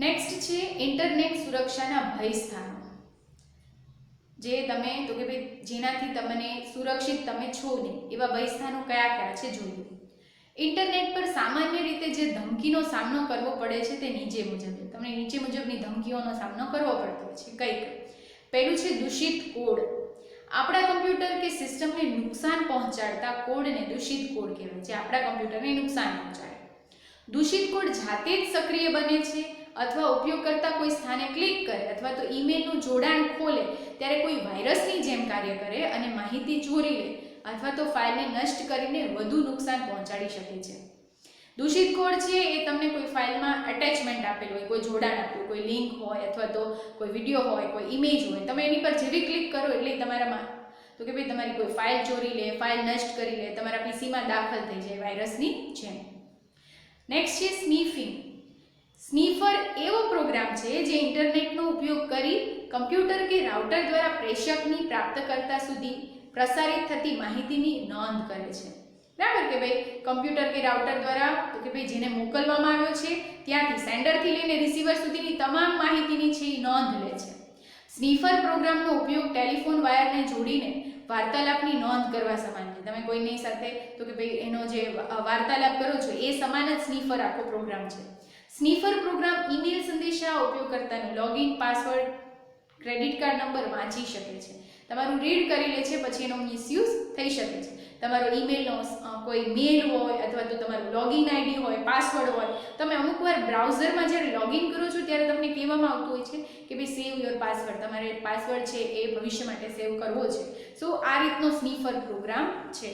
Next છે internet સુરક્ષાના ભય સ્થાનો, જે તમે તો કે ભાઈ જેનાથી તમને સુરક્ષિત તમે છો નહીં એવા ભય સ્થાનો કયા કયા છે જોઈએ. ઇન્ટરનેટ પર સામાન્ય રીતે જે ધમકીનો સામનો કરવો પડે છે તે નીચે મુજબ છે. તમને નીચે મુજબની ધમકીઓનો સામનો કરવો પડતો છે. કઈ પહેલું છે દૂષિત કોડ. આપણા કમ્પ્યુટર કે સિસ્ટમને નુકસાન પહોંચાડતા કોડને દૂષિત કોડ કહેવાય, જે આપણા કમ્પ્યુટરને નુકસાન પહોંચાડે. દૂષિત કોડ જાતે જ સક્રિય બને છે અથવા ઉપયોગકર્તા કોઈ સ્થાને ક્લિક કરે અથવા તો ઈમેલનું જોડાણ ખોલે ત્યારે કોઈ વાયરસની જેમ કાર્ય કરે અને માહિતી ચોરી લે અથવા તો ફાઇલને નષ્ટ કરીને વધુ નુકસાન પહોંચાડી શકે છે. દૂષિત કોડ છે એ તમને કોઈ ફાઇલમાં અટેચમેન્ટ આપેલું હોય, કોઈ જોડાણ આપેલું, કોઈ લિંક હોય અથવા તો કોઈ વિડીયો હોય, કોઈ ઇમેજ હોય, તમે એની પર જેવી ક્લિક કરો એટલે તમારામાં તો કે ભાઈ તમારી કોઈ ફાઇલ ચોરી લે, ફાઇલ નષ્ટ કરી લે, તમારા પીસીમાં દાખલ થઈ જાય વાયરસની જેમ. નેક્સ્ટ છે સ્નીફિંગ. સ્નીફર એવો પ્રોગ્રામ છે જે ઇન્ટરનેટનો ઉપયોગ કરી કમ્પ્યુટર કે રાઉટર દ્વારા પ્રેષકની પ્રાપ્તકર્તા સુધી પ્રસારિત થતી માહિતીની નોંધ કરે છે. બરાબર કે ભાઈ કમ્પ્યુટર કે રાઉટર દ્વારા તો કે ભાઈ જેને મોકલવામાં આવ્યો છે ત્યાંથી સેન્ડરથી લઈને રિસીવર સુધીની તમામ માહિતીની છે એ નોંધ લે છે. સ્નીફર પ્રોગ્રામનો ઉપયોગ ટેલિફોન વાયરને જોડીને વાર્તાલાપની નોંધ કરવા સમાન છે. તમે કોઈની સાથે તો કે ભાઈ એનો જે વાર્તાલાપ કરો છો એ સમાન જ સ્નીફર આખો પ્રોગ્રામ છે. સ્નીફર પ્રોગ્રામ ઈમેલ સંદેશા ઉપયોગકર્તાનું login, password, credit card number વાંચી શકે છે, તમારું રીડ કરી લે છે, પછી એનો મિસયુઝ થઈ શકે છે. તમારો ઈમેલનો કોઈ મેલ હોય અથવા તો તમારું લોગિન આઈડી હોય, પાસવર્ડ હોય, તમે અમુકવાર બ્રાઉઝરમાં જ્યારે લોગિન કરો છો ત્યારે તમને કહેવામાં આવતું હોય છે કે ભાઈ સેવ યોર પાસવર્ડ, તમારે પાસવર્ડ છે એ ભવિષ્ય માટે સેવ કરવો છે. સો આ રીતનો સ્નીફર પ્રોગ્રામ છે.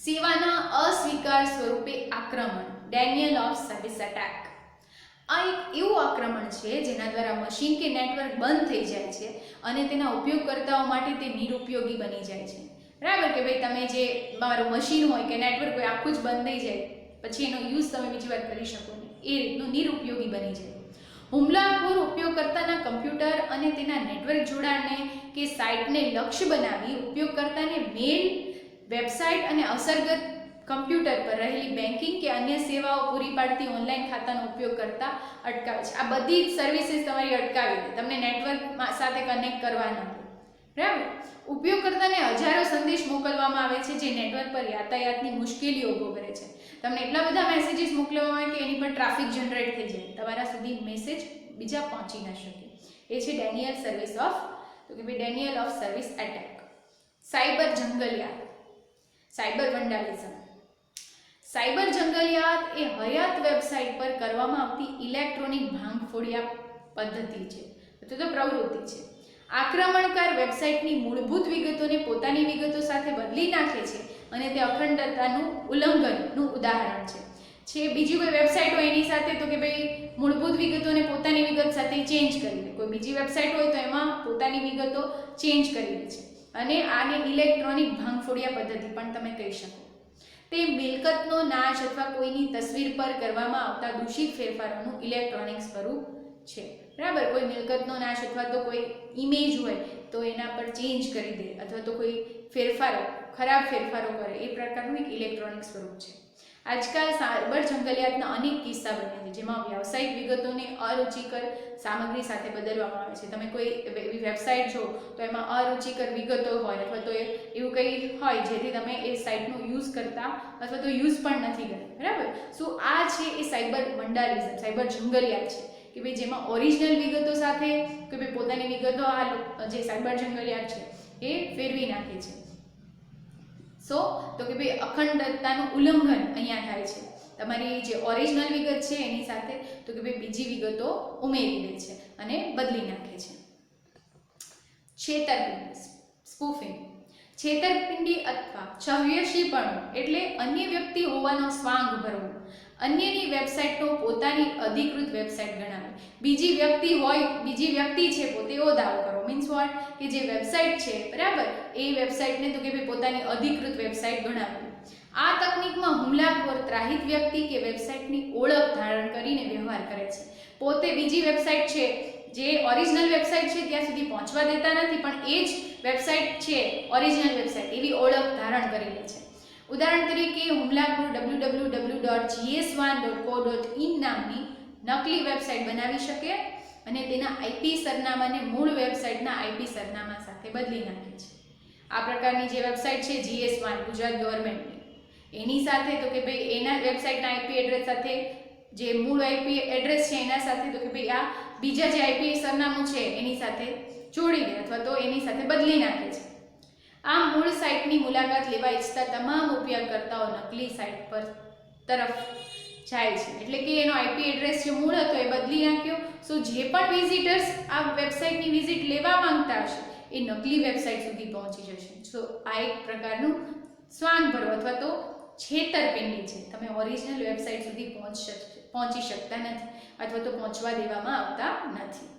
સેવાના અસ્વીકાર સ્વરૂપે આક્રમણ, ડેનિયલ ઓફ સર્વિસ એટેક. આ એક એવું આક્રમણ છે જેના દ્વારા મશીન કે નેટવર્ક બંધ થઈ જાય છે અને તેના ઉપયોગકર્તાઓ માટે તે નિરુપયોગી બની જાય છે. બરાબર કે ભાઈ તમે જે તમારું મશીન હોય કે નેટવર્ક હોય આખું જ બંધ થઈ જાય, પછી એનો યુઝ તમે બીજી વાર કરી શકો નહીં, એ રીતનું નિરુપયોગી બની જાય. હુમલાખોર ઉપયોગકર્તાના કમ્પ્યુટર અને તેના નેટવર્ક જોડાણને કે સાઇટને લક્ષ્ય બનાવી ઉપયોગકર્તાને મેલ, વેબસાઇટ અને અસરગ્રસ્ત કમ્પ્યુટર પર રહેલી બેન્કિંગ કે અન્ય સેવાઓ પૂરી પાડતી ઓનલાઈન ખાતાનો ઉપયોગ કરતા અટકાવે છે. આ બધી જ સર્વિસીસ તમારી અટકાવી દે, તમને નેટવર્ક સાથે કનેક્ટ કરવા ન દે. બરાબર. ઉપયોગકર્તાને હજારો સંદેશ મોકલવામાં આવે છે જે નેટવર્ક પર યાતાયાતની મુશ્કેલીઓ ઊભો કરે છે. તમને એટલા બધા મેસેજીસ મોકલવામાં આવે કે એની પર ટ્રાફિક જનરેટ થઈ જાય, તમારા સુધી મેસેજ બીજા પહોંચી ન શકે. એ છે ડેનિયલ સર્વિસ ઓફ તો કે ભાઈ denial of service attack. Cyber જંગલિયાત, સાયબર વંડાલિઝમ. સાયબર જંગલિયાત એ હયાત વેબસાઇટ પર કરવામાં આવતી ઇલેક્ટ્રોનિક ભાંગફોડિયા પદ્ધતિ છે અથવા તો પ્રવૃત્તિ છે. આક્રમણકાર વેબસાઇટની મૂળભૂત વિગતોને પોતાની વિગતો સાથે બદલી નાખે છે અને તે અખંડતાનું ઉલ્લંઘનનું ઉદાહરણ છે. બીજી કોઈ વેબસાઇટ હોય એની સાથે તો કે ભાઈ મૂળભૂત વિગતોને પોતાની વિગત સાથે ચેન્જ કરી દે, કોઈ બીજી વેબસાઇટ હોય તો એમાં પોતાની વિગતો ચેન્જ કરી દે છે અને આને ઇલેક્ટ્રોનિક ભાંગફોડિયા પદ્ધતિ પણ તમે કહી શકો. તે મિલકતનો નાશ અથવા કોઈની તસવીર પર કરવામાં આવતા દૂષિત ફેરફારોનું ઇલેક્ટ્રોનિક સ્વરૂપ છે. બરાબર. કોઈ મિલકતનો નાશ અથવા તો કોઈ ઇમેજ હોય તો એના પર ચેન્જ કરી દે અથવા તો કોઈ ફેરફારો, ખરાબ ફેરફારો કરે, એ પ્રકારનું એક ઇલેક્ટ્રોનિક સ્વરૂપ છે. આજકાલ સાયબર જંગલિયાતના અનેક કિસ્સા બન્યા છે જેમાં વ્યાવસાયિક વિગતોને અરુચિકર સામગ્રી સાથે બદલવામાં આવે છે. તમે કોઈ એવી વેબસાઇટ જો તો એમાં અરુચિકર વિગતો હોય અથવા તો એવું કંઈ હોય જેથી તમે એ સાઇટનો યુઝ કરતા અથવા તો યુઝ પણ નથી કરતા. બરાબર. સો આ છે એ સાયબર વંડાલિઝમ, સાયબર જંગલિયાત છે કે ભાઈ જેમાં ઓરિજિનલ વિગતો સાથે કે ભાઈ પોતાની વિગતો આ જે સાયબર જંગલિયાત છે એ ફેરવી નાખે છે. સો તો કે ભાઈ અખંડતાનું ઉલ્લંઘન અહીંયા થાય છે. તમારી જે ઓરિજિનલ વિગત છે એની સાથે તો કે ભાઈ બીજી વિગતો ઉમેરી દે છે અને બદલી નાખે છે. છેતરપિંડી, સ્પૂફિંગ. છેતરપિંડી અથવા છવ્યસીપણું એટલે અન્ય વ્યક્તિ હોવાનો સ્વાંગ ભરવો, અન્યની વેબસાઇટનો પોતાની અધિકૃત વેબસાઇટ ગણાવી, બીજી વ્યક્તિ હોય, બીજી વ્યક્તિ છે પોતે એવો દાવો કરો. મીન્સ વોટ કે જે વેબસાઇટ છે બરાબર એ વેબસાઇટને તો કે ભાઈ પોતાની અધિકૃત વેબસાઇટ ગણાવી. આ તકનિકમાં હુમલાખોર ત્રાહિત વ્યક્તિ કે વેબસાઇટની ઓળખ ધારણ કરીને વ્યવહાર કરે છે. પોતે બીજી વેબસાઇટ છે જે ઓરિજિનલ વેબસાઇટ છે ત્યાં સુધી પહોંચવા દેતા નથી, પણ એ જ વેબસાઇટ છે ઓરિજિનલ વેબસાઇટ એવી ઓળખ ધારણ કરી લે છે. ઉદાહરણ તરીકે હુમલાખોર www.gs1.co.in નામની નકલી વેબસાઇટ બનાવી શકે અને તેના આઈપી સરનામાને મૂળ વેબસાઇટના આઈપી સરનામા સાથે બદલી નાખે છે. આ પ્રકારની જે વેબસાઇટ છે GS1 ગુજરાત ગવર્મેન્ટની, એની સાથે તો કે ભાઈ એના વેબસાઇટના આઈપી એડ્રેસ સાથે જે મૂળ આઈપી એડ્રેસ છે એના સાથે તો કે ભાઈ આ બીજા જે આઈપી સરનામું છે એની સાથે જોડી દે અથવા તો એની સાથે બદલી નાખે છે. આ મૂળ સાઇટની મુલાકાત લેવા ઈચ્છતા તમામ ઉપયોગકર્તાઓ નકલી સાઇટ પર તરફ જાય છે. એટલે કે એનો આઈપી એડ્રેસ જે મૂળ હતો એ બદલી નાખ્યો. સો જે પણ વિઝિટર્સ આ વેબસાઇટની વિઝિટ લેવા માંગતા હશે એ નકલી વેબસાઇટ સુધી પહોંચી જશે. સો આ એક પ્રકારનું સ્વાંગભરો અથવા તો છેતરપિંડી છે. તમે ઓરિજિનલ વેબસાઇટ સુધી પહોંચી શકતા નથી અથવા તો પહોંચવા દેવામાં આવતા નથી.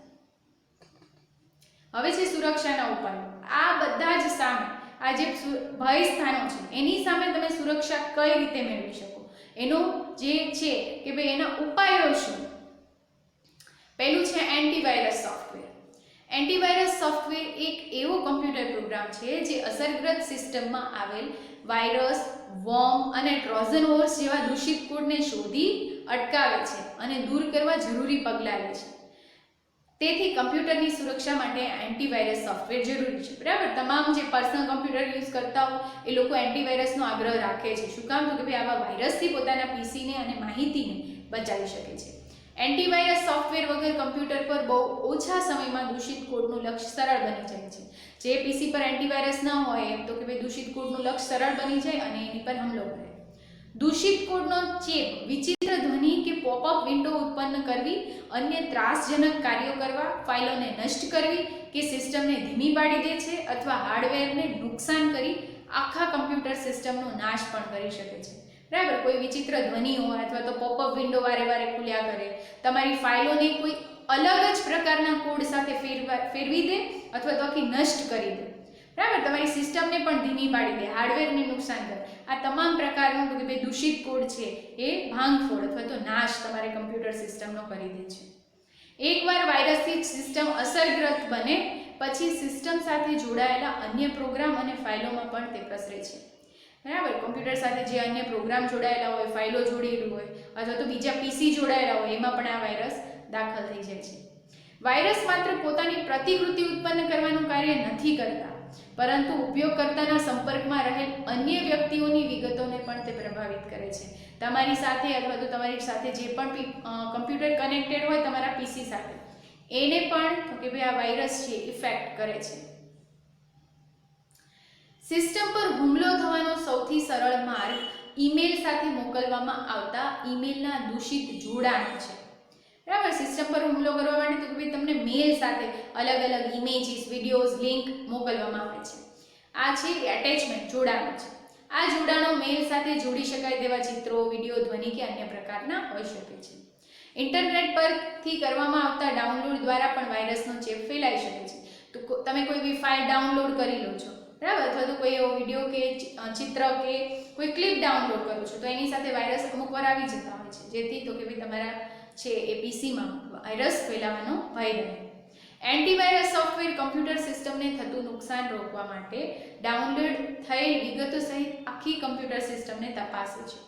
હવે છે સુરક્ષાના ઉપાયો. આ બધા જ સામે આ જે ભય સ્થાનો છે એની સામે તમે સુરક્ષા કઈ રીતે મેળવી શકો એનો જે છે કે ભાઈ એના ઉપાયો શું? પહેલું છે એન્ટીવાયરસ સોફ્ટવેર. એન્ટીવાયરસ સોફ્ટવેર એક એવો કમ્પ્યુટર પ્રોગ્રામ છે જે અસરગ્રસ્ત સિસ્ટમમાં આવેલ વાયરસ, વોર્મ અને ટ્રોજન હોર્સ જેવા દૂષિત કોડને શોધી અટકાવે છે અને દૂર કરવા જરૂરી પગલાં લે છે. તેથી કમ્પ્યુટરની સુરક્ષા માટે એન્ટીવાયરસ સોફ્ટવેર જરૂરી છે. બરાબર, તમામ જે પર્સનલ કમ્પ્યુટર યુઝ કરતા હોય એ લોકો એન્ટીવાયરસનો આગ્રહ રાખે છે. શું કામ? તો કે ભાઈ આવા વાયરસથી પોતાના પીસીને અને માહિતીને બચાવી શકે છે. એન્ટીવાયરસ સોફ્ટવેર વગર કમ્પ્યુટર પર બહુ ઓછા સમયમાં દૂષિત કોડનું લક્ષ્ય સરળ બની જાય છે. જે પીસી પર એન્ટીવાયરસ ન હોય એમ તો કે ભાઈ દૂષિત કોડનું લક્ષ્ય સરળ બની જાય અને એની પર હુમલો કરે. દૂષિત કોડનો ચેપ વિચિત્ર ધ્વનિ કે પોપઅપ વિન્ડો ઉત્પન્ન કરવી, અન્ય ત્રાસજનક કાર્યો કરવા, ફાઇલોને નષ્ટ કરવી કે સિસ્ટમને ધીમી પાડી દે છે અથવા હાર્ડવેરને નુકસાન કરી આખા કમ્પ્યુટર સિસ્ટમનો નાશ પણ કરી શકે છે. બરાબર, કોઈ વિચિત્ર ધ્વનિ હોય અથવા તો પોપઅપ વિન્ડો વારે વારે ખુલ્યા કરે, તમારી ફાઇલોને કોઈ અલગ જ પ્રકારના કોડ સાથે ફેરવી દે અથવા તો આખી નષ્ટ કરી દે. બરાબર, તમારી સિસ્ટમને પણ ધીમી પાડી દે, હાર્ડવેરને નુકસાન કરે. આ તમામ પ્રકારનું કે ભાઈ દૂષિત કોડ છે એ ભાંગફોડ અથવા તો નાશ તમારે કમ્પ્યુટર સિસ્ટમનો કરી દે છે. એકવાર વાયરસથી સિસ્ટમ અસરગ્રસ્ત બને પછી સિસ્ટમ સાથે જોડાયેલા અન્ય પ્રોગ્રામ અને ફાઇલોમાં પણ તે પ્રસરે છે. બરાબર, કમ્પ્યુટર સાથે જે અન્ય પ્રોગ્રામ જોડાયેલા હોય, ફાઇલો જોડેલી હોય અથવા તો બીજા પીસી જોડાયેલા હોય એમાં પણ આ વાયરસ દાખલ થઈ જાય છે. વાયરસ માત્ર પોતાની પ્રતિકૃતિ ઉત્પન્ન કરવાનું કાર્ય નથી કરતા, પરંતુ ઉપયોગકર્તાના સંપર્કમાં રહેલ અન્ય વ્યક્તિઓની વિગતોને પણ તે પ્રભાવિત કરે છે. તમારી સાથે અથવા તો તમારી સાથે જે પણ કમ્પ્યુટર કનેક્ટેડ હોય તમારા પીસી સાથે એને પણ કે ભાઈ આ વાયરસ છે ઇફેક્ટ કરે છે. સિસ્ટમ પર હુમલો થવાનો સૌથી સરળ માર્ગ ઈમેલ સાથે મોકલવામાં આવતા ઈમેલના દૂષિત જોડાણ છે. બરાબર, સિસ્ટમ પર હુમલો કરવા માટે તો ભાઈ તમને મેલ સાથે અલગ અલગ ઇમેજીસ, વિડીયોઝ, લિંક મોકલવામાં આવે છે. આ છે એટેચમેન્ટ, જોડાણો છે. આ જોડાણો મેલ સાથે જોડી શકાય તેવા ચિત્રો, વિડીયો, ધ્વનિ કે અન્ય પ્રકારના હોઈ શકે છે. ઇન્ટરનેટ પરથી કરવામાં આવતા ડાઉનલોડ દ્વારા પણ વાયરસનો ચેપ ફેલાઈ શકે છે. તો તમે કોઈ બી ફાઇલ ડાઉનલોડ કરી લો છો, બરાબર, અથવા તો કોઈ એવો વિડીયો કે ચિત્ર કે કોઈ ક્લિપ ડાઉનલોડ કરો છો તો એની સાથે વાયરસ અમુક વાર આવી જતા હોય છે, જેથી તો કે ભાઈ તમારા છે એ પીસીમાં વાયરસ ફેલાવાનો ભય રહે. એન્ટીવાયરસ સોફ્ટવેર કમ્પ્યુટર સિસ્ટમને થતું નુકસાન રોકવા માટે ડાઉનલોડ થયેલ વિગતો સહિત આખી કમ્પ્યુટર સિસ્ટમને તપાસે છે.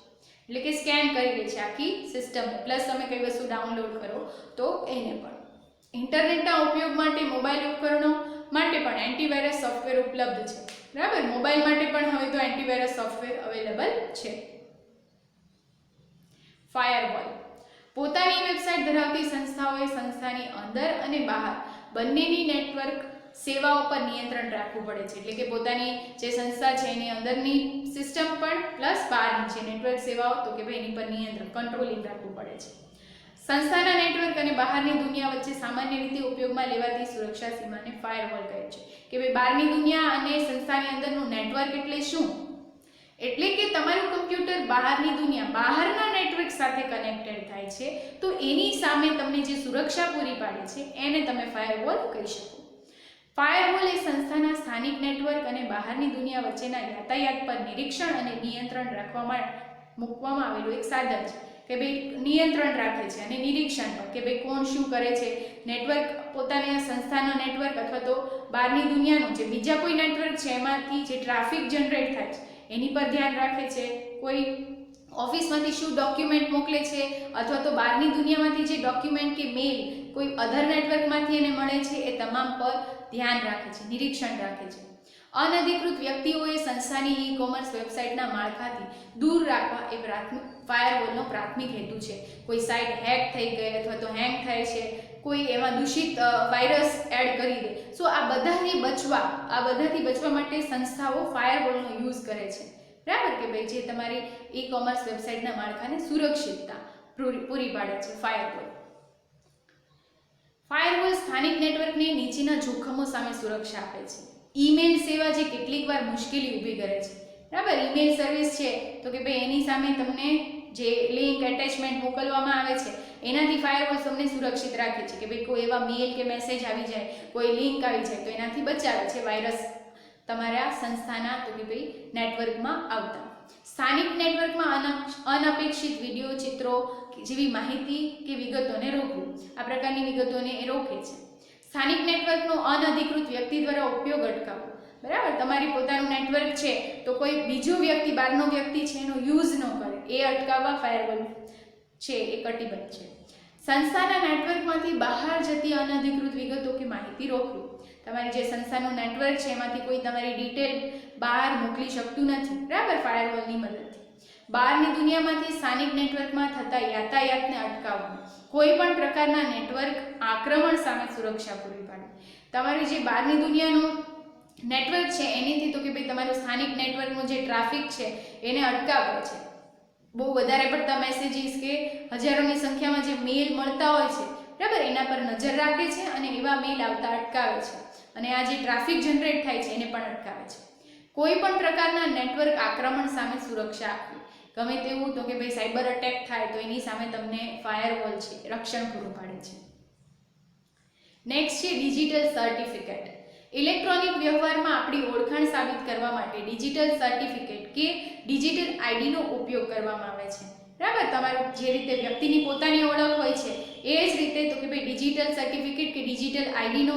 એટલે કે સ્કેન કરી લે છે આખી સિસ્ટમને, પ્લસ તમે કઈ વસ્તુ ડાઉનલોડ કરો તો એને પણ. ઇન્ટરનેટના ઉપયોગ માટે મોબાઈલ ઉપકરણો માટે પણ એન્ટીવાયરસ સોફ્ટવેર ઉપલબ્ધ છે. બરાબર, મોબાઈલ માટે પણ હવે તો એન્ટીવાયરસ સોફ્ટવેર અવેલેબલ છે. ફાયરવોલ. પોતાની વેબસાઇટ ધરાવતી સંસ્થાઓએ સંસ્થાની અંદર અને બહાર બંનેની નેટવર્ક સેવાઓ પર નિયંત્રણ રાખવું પડે છે. એટલે કે પોતાની જે સંસ્થા છે એની અંદરની સિસ્ટમ પણ પ્લસ બહારની છે નેટવર્ક સેવાઓ તો કે ભાઈ એની પર નિયંત્રણ, કંટ્રોલિંગ રાખવું પડે છે. સંસ્થાના નેટવર્ક અને બહારની દુનિયા વચ્ચે સામાન્ય રીતે ઉપયોગમાં લેવાતી સુરક્ષા સીમાને ફાયરવોલ કહે છે. કે ભાઈ બહારની દુનિયા અને સંસ્થાની અંદરનું નેટવર્ક એટલે શું? એટલે કે તમારું કમ્પ્યુટર બહારની દુનિયા, બહારના નેટવર્ક સાથે કનેક્ટેડ થાય છે તો એની સામે તમને જે સુરક્ષા પૂરી પાડે છે એને તમે ફાયરવોલ કહી શકો. ફાયરવોલ એ સંસ્થાના સ્થાનિક નેટવર્ક અને બહારની દુનિયા વચ્ચેના યાતાયાત પર નિરીક્ષણ અને નિયંત્રણ રાખવા માટે મૂકવામાં આવેલું એક સાધન છે. કે ભાઈ નિયંત્રણ રાખે છે અને નિરીક્ષણ પર કે ભાઈ કોણ શું કરે છે, નેટવર્ક પોતાની સંસ્થાનો નેટવર્ક અથવા તો બહારની દુનિયાનું જે બીજા કોઈ નેટવર્ક છે એમાંથી જે ટ્રાફિક જનરેટ થાય છે એની પર ધ્યાન રાખે છે. કોઈ ઓફિસમાંથી શું ડોક્યુમેન્ટ મોકલે છે અથવા તો બહારની દુનિયામાંથી જે ડોક્યુમેન્ટ કે મેલ કોઈ અધર નેટવર્કમાંથી એને મળે છે એ તમામ પર ધ્યાન રાખે છે, નિરીક્ષણ રાખે છે. અનધિકૃત વ્યક્તિઓએ સંસ્થાની ઈ કોમર્સ વેબસાઇટના માળખાથી દૂર રાખવા એ ફાયરવોલનો પ્રાથમિક હેતુ છે. કોઈ સાઇટ હેક થઈ ગઈ અથવા તો હેંગ થાય છે, કોઈ એમાં દૂષિત વાયરસ એડ કરી દે, સો આ બધાથી બચવા માટે સંસ્થાઓ ફાયરવોલનો યુઝ કરે છે. બરાબર કે ભાઈ, જે તમારી ઈ કોમર્સ વેબસાઇટના માળખાને સુરક્ષિતતા પૂરી પાડે છે ફાયરવોલ. ફાયરવોલ સ્થાનિક નેટવર્કને નીચેના જોખમો સામે સુરક્ષા આપે છે. ઈમેલ સેવા જે કેટલીક વાર મુશ્કેલી ઊભી કરે છે. બરાબર, ઈમેલ સર્વિસ છે તો કે ભાઈ એની સામે તમને જે લિંક એટેચમેન્ટ મોકલવામાં આવે છે એનાથી ફાયરવોલ તમને સુરક્ષિત રાખે છે કે ભાઈ કોઈ એવા મેલ કે મેસેજ આવી જાય, કોઈ લિંક આવી જાય તો એનાથી બચાવે છે વાયરસ તમારા સંસ્થાના તો કે ભાઈ નેટવર્કમાં આવતા. સ્થાનિક નેટવર્કમાં અનપેક્ષિત વિડીયો, ચિત્રો જેવી માહિતી કે વિગતોને રોકવું, આ પ્રકારની વિગતોને એ રોકે છે. સ્થાનિક નેટવર્કનો અનધિકૃત વ્યક્તિ દ્વારા ઉપયોગ અટકાવવો. બરાબર, તમારી પોતાનું નેટવર્ક છે તો કોઈ બીજો વ્યક્તિ, બહારનો વ્યક્તિ છે એનો યુઝ ન કરે, એ અટકાવવા ફાયરવોલ છે એ કટિબદ્ધ છે. સંસ્થાના નેટવર્કમાંથી બહાર જતી અનધિકૃત વિગતો કે માહિતી રોકવી. તમારી જે સંસ્થાનું નેટવર્ક છે એમાંથી કોઈ તમારી ડિટેલ બહાર મોકલી શકતું નથી. બરાબર, ફાયરવોલની મદદથી. બહારની દુનિયામાંથી સ્થાનિક નેટવર્કમાં થતા યાતાયાતને અટકાવવું. કોઈ પણ પ્રકારના નેટવર્ક આક્રમણ સામે સુરક્ષા પૂરી પાડવી. તમારી જે બહારની દુનિયાનું નેટવર્ક છે એનીથી તો કે ભાઈ તમારું સ્થાનિક નેટવર્કનું જે ટ્રાફિક છે એને અટકાવે છે. બહુ વધારે પડતા મેસેજીસ કે હજારોની સંખ્યામાં જે મેલ મળતા હોય છે, બરાબર, એના પર નજર રાખે છે અને એવા મેલ આવતા અટકાવે છે. અને આ જે ટ્રાફિક જનરેટ થાય છે એને પણ અટકાવે છે. કોઈ પણ પ્રકારના નેટવર્ક આક્રમણ સામે સુરક્ષા આપવી. ગમે તેવું તો કે ભાઈ સાયબર અટેક થાય તો એની સામે તમને ફાયરવોલ છે રક્ષણ પૂરું પાડે છે. નેક્સ્ટ છે ડિજિટલ સર્ટિફિકેટ. ઇલેક્ટ્રોનિક વ્યવહારમાં આપણી ઓળખાણ સાબિત કરવા માટે ડિજિટલ સર્ટિફિકેટ કે ડિજિટલ આઈડીનો ઉપયોગ કરવામાં આવે છે. બરાબર, તમારું જે રીતે વ્યક્તિની પોતાની ઓળખ હોય છે એ જ રીતે તો કે ભાઈ ડિજિટલ સર્ટિફિકેટ કે ડિજિટલ આઈડીનો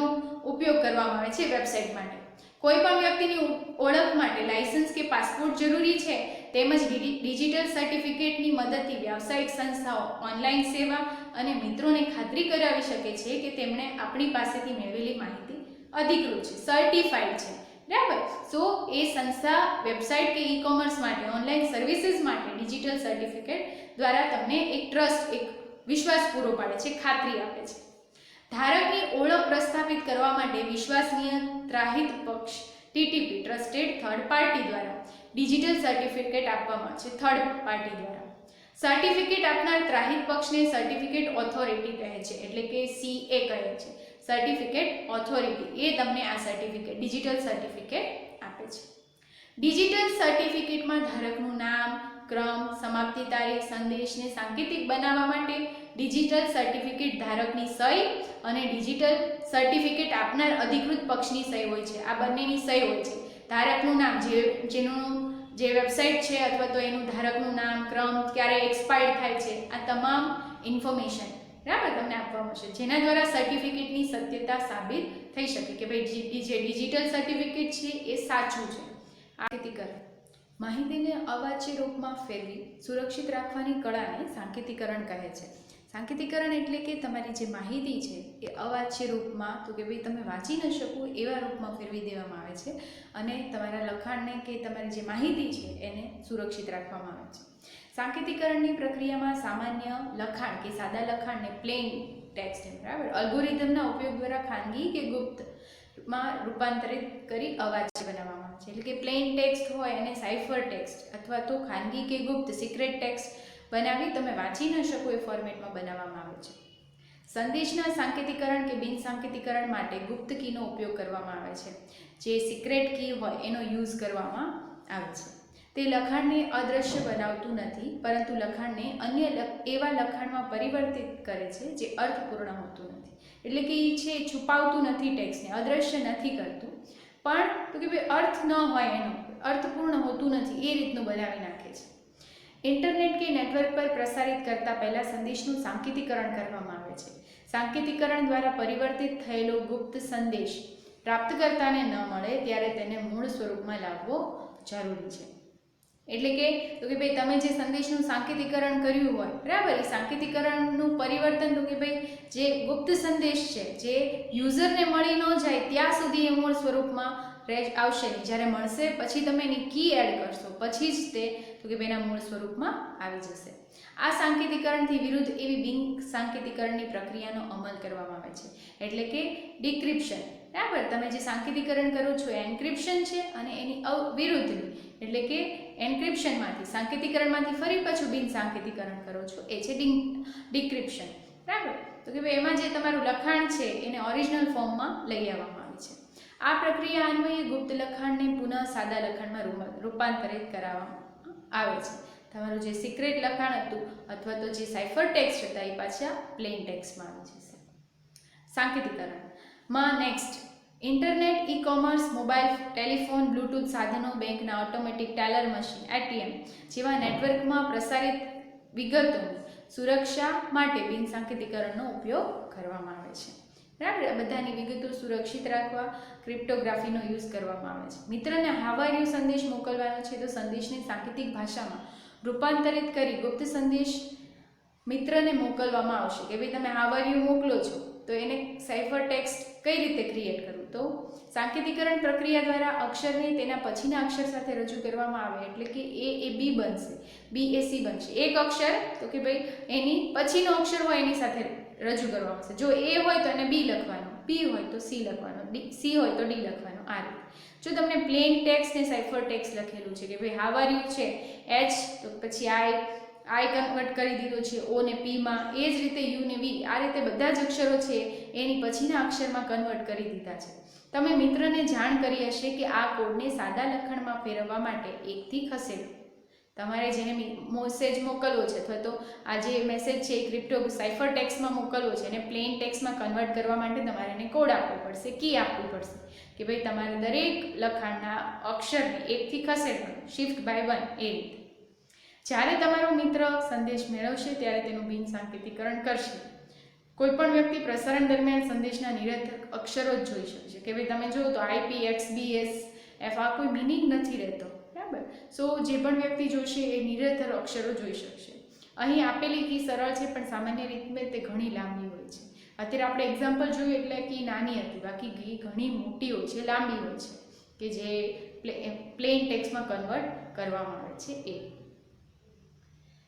ઉપયોગ કરવામાં આવે છે વેબસાઇટ માટે. કોઈ પણ વ્યક્તિની ઓળખ માટે લાયસન્સ કે પાસપોર્ટ જરૂરી છે, તેમજ ડિજિટલ સર્ટિફિકેટની મદદથી વ્યાવસાયિક સંસ્થાઓ ઓનલાઈન સેવા અને મિત્રોને ખાતરી કરાવી શકે છે કે તેમણે આપણી પાસેથી મેળવેલી માહિતી અધિકૃત છે, સર્ટિફાઈડ છે. બરાબર, સો એ સંસ્થા વેબસાઇટ કે ઈ કોમર્સ માટે, ઓનલાઈન સર્વિસીસ માટે ડિજિટલ સર્ટિફિકેટ દ્વારા તમને એક ટ્રસ્ટ, એક વિશ્વાસ પૂરો પાડે છે, ખાતરી આપે છે. ધારકની ઓળખ પ્રસ્થાપિત કરવા માટે વિશ્વસનીય ત્રાહિત પક્ષ TTP, ટ્રસ્ટેડ થર્ડ પાર્ટી દ્વારા ડિજિટલ સર્ટિફિકેટ આપવામાં આવે છે. થર્ડ પાર્ટી દ્વારા સર્ટિફિકેટ આપનાર ત્રાહિત પક્ષને સર્ટિફિકેટ ઓથોરિટી કહે છે, એટલે કે CA કહે છે. સર્ટિફિકેટ ઓથોરિટી એ તમને આ સર્ટિફિકેટ, ડિજિટલ સર્ટિફિકેટ આપે છે. ડિજિટલ સર્ટિફિકેટમાં ધારકનું નામ, ક્રમ, સમાપ્તિ તારીખ, સંદેશને સાંકેતિક બનાવવા માટે ડિજિટલ સર્ટિફિકેટ ધારકની સહી અને ડિજિટલ સર્ટિફિકેટ આપનાર અધિકૃત પક્ષની સહી હોય છે. આ બંનેની સહી હોય છે. ધારકનું નામ, જે વેબસાઇટ છે અથવા તો એનું ધારકનું નામ, ક્રમ, ક્યારે એક્સપાયર થાય છે, આ તમામ ઇન્ફોર્મેશન બરાબર તમને આપવામાં આવશે, જેના દ્વારા સર્ટિફિકેટની સત્યતા સાબિત થઈ શકે કે ભાઈ જે ડિજિટલ સર્ટિફિકેટ છે એ સાચું છે. સાંકેતિકરણ. માહિતીને અવાચ્ય રૂપમાં ફેરવી સુરક્ષિત રાખવાની કળાને સાંકેતિકરણ કહે છે. સાંકેતિકરણ એટલે કે તમારી જે માહિતી છે એ અવાચ્ય રૂપમાં તો કે ભાઈ તમે વાંચી ન શકો એવા રૂપમાં ફેરવી દેવામાં આવે છે અને તમારા લખાણને કે તમારી જે માહિતી છે એને સુરક્ષિત રાખવામાં આવે છે. સાંકેતિકરણની પ્રક્રિયામાં સામાન્ય લખાણ કે સાદા લખાણને પ્લેન ટેક્સ્ટ, બરાબર, અલ્ગોરિધમના ઉપયોગ દ્વારા ખાનગી કે ગુપ્તમાં રૂપાંતરિત કરી અવાચ્ય બનાવવામાં આવે છે. એટલે કે પ્લેન ટેક્સ્ટ હોય અને સાઇફર ટેક્સ્ટ અથવા તો ખાનગી કે ગુપ્ત સિક્રેટ ટેક્સ્ટ બનાવી તમે વાંચી ન શકો એ ફોર્મેટમાં બનાવવામાં આવે છે. સંદેશના સાંકેતિકરણ કે બિન સાંકેતિકરણ માટે ગુપ્ત કીનો ઉપયોગ કરવામાં આવે છે. જે સિક્રેટ કી હોય એનો યુઝ કરવામાં આવે છે. તે લખાણને અદ્રશ્ય બનાવતું નથી, પરંતુ લખાણને અન્ય એવા લખાણમાં પરિવર્તિત કરે છે જે અર્થપૂર્ણ હોતું નથી. એટલે કે એ છે છુપાવતું નથી, ટેક્સ્ટને અદ્રશ્ય નથી કરતું, પણ તો કે ભાઈ અર્થ ન હોય, એનો અર્થપૂર્ણ હોતું નથી એ રીતનું બનાવી નાખે છે. ઇન્ટરનેટ કે નેટવર્ક પર પ્રસારિત કરતા પહેલા સંદેશનું સાંકેતિકરણ કરવામાં આવે છે. સાંકેતિકરણ દ્વારા પરિવર્તિત થયેલો ગુપ્ત સંદેશ પ્રાપ્તકર્તાને ન મળે ત્યારે તેને મૂળ સ્વરૂપમાં લાવવો જરૂરી છે. એટલે કે તો કે ભાઈ તમે જે સંદેશનું સાંકેતિકરણ કર્યું હોય બરાબર, એ સાંકેતિકરણનું પરિવર્તન તો કે ભાઈ જે ગુપ્ત સંદેશ છે જે યુઝરને મળી ન જાય ત્યાં સુધી એ મૂળ સ્વરૂપમાં આવશે નહીં. જ્યારે મળશે પછી તમે એની કી એડ કરશો પછી જ તે તો કે ભાઈ એના મૂળ સ્વરૂપમાં આવી જશે. આ સાંકેતિકરણથી વિરુદ્ધ એવી બિન સાંકેતિકરણની પ્રક્રિયાનો અમલ કરવામાં આવે છે, એટલે કે ડિક્રિપ્શન. બરાબર, તમે જે સાંકેતિકરણ કરો છો એ એન્ક્રિપ્શન છે અને એની વિરુદ્ધની એટલે કે એન્ક્રિપ્શનમાંથી સાંકેતિકરણમાંથી ફરી પાછું બિન સાંકેતિકરણ કરો છો એ છે ડિક્રિપ્શન. બરાબર, તો કે ભાઈ એમાં જે તમારું લખાણ છે એને ઓરિજિનલ ફોર્મમાં લઈ આવવામાં આવે છે. આ પ્રક્રિયા અન્વયે ગુપ્ત લખાણને પુનઃ સાદા લખાણમાં રૂપાંતરિત કરવામાં આવે છે. તમારું જે સિક્રેટ લખાણ હતું અથવા તો જે સાઇફર ટેક્સ્ટ હતા એ પાછા પ્લેન ટેક્સ્ટમાં આવી જશે. સાંકેતિકરણમાં next internet, e commerce, mobile telephone, Bluetooth સાધનો, બેંકના ઓટોમેટિક ટેલર મશીન એટીએમ જેવા નેટવર્કમાં પ્રસારિત વિગતોની સુરક્ષા માટે બિન સાંકેતિકરણનો ઉપયોગ કરવામાં આવે છે. બરાબર, આ બધાની વિગતો સુરક્ષિત રાખવા ક્રિપ્ટોગ્રાફીનો યુઝ કરવામાં આવે છે. મિત્રને હાવાર્યુ સંદેશ મોકલવાનો છે તો સંદેશને સાંકેતિક ભાષામાં રૂપાંતરિત કરી ગુપ્ત સંદેશ મિત્રને મોકલવામાં આવશે. કે ભાઈ તમે હાવાર્યુ મોકલો છો તો એને સાઇફર ટેક્સ્ટ કઈ રીતે ક્રિએટ કરવું, તો સાંકેતિકરણ પ્રક્રિયા દ્વારા અક્ષરને તેના પછીના અક્ષર સાથે રજૂ કરવામાં આવે, એટલે કે એ બી બનશે, બી એ સી બનશે. એક અક્ષર તો કે ભાઈ એની પછીનો અક્ષર હોય એની સાથે રજૂ કરવામાં આવશે. જો એ હોય તો એને બી લખવાનું, બી હોય તો સી લખવાનું, સી હોય તો ડી લખવાનું. આ રીતે જો તમને પ્લેન ટેક્સ્ટ ને સાઇફર ટેક્સ્ટ લખેલું છે કે ભાઈ હાવાર્યુ છે એચ તો પછી આઈ કન્વર્ટ કરી દીધો છે ઓ ને પીમાં, એ જ રીતે યુ ને વી, આ રીતે બધા જ અક્ષરો છે એની પછીના અક્ષરમાં કન્વર્ટ કરી દીધા છે. તમે મિત્રને જાણ કરી હશે કે આ કોડને સાદા લખાણમાં ફેરવવા માટે એકથી ખસેડો. તમારે જેને મેસેજ મોકલવો છે અથવા તો આ જે મેસેજ છે એ ક્રિપ્ટો સાઇફર ટેક્સ્ટમાં મોકલવો છે અને પ્લેન ટેક્સ્ટમાં કન્વર્ટ કરવા માટે તમારે એને કોડ આપવો પડશે, કી આપવી પડશે કે ભાઈ તમારે દરેક લખાણના અક્ષરને એકથી ખસેડવાનું, શિફ્ટ બાય 1 એ રીતે. જ્યારે તમારો મિત્ર સંદેશ મેળવશે ત્યારે તેનું બિન સાંકેતિકરણ કરશે. કોઈપણ વ્યક્તિ પ્રસારણ દરમિયાન સંદેશના નિરર્થક અક્ષરો જ જોઈ શકશે. કે ભાઈ તમે જુઓ તો આઈપી, એક્સબીએસ, એફ આ કોઈ મિનિંગ નથી રહેતો. બરાબર, સો જે પણ વ્યક્તિ જોશે એ નિરર્થક અક્ષરો જોઈ શકશે. અહીં આપેલી કી સરળ છે પણ સામાન્ય રીતે તે ઘણી લાંબી હોય છે. અત્યારે આપણે એક્ઝામ્પલ જોયું એટલે કી નાની હતી, બાકી કી ઘણી મોટી હોય છે, લાંબી હોય છે કે જે પ્લેન ટેક્સ્ટમાં કન્વર્ટ કરવામાં આવે છે એ.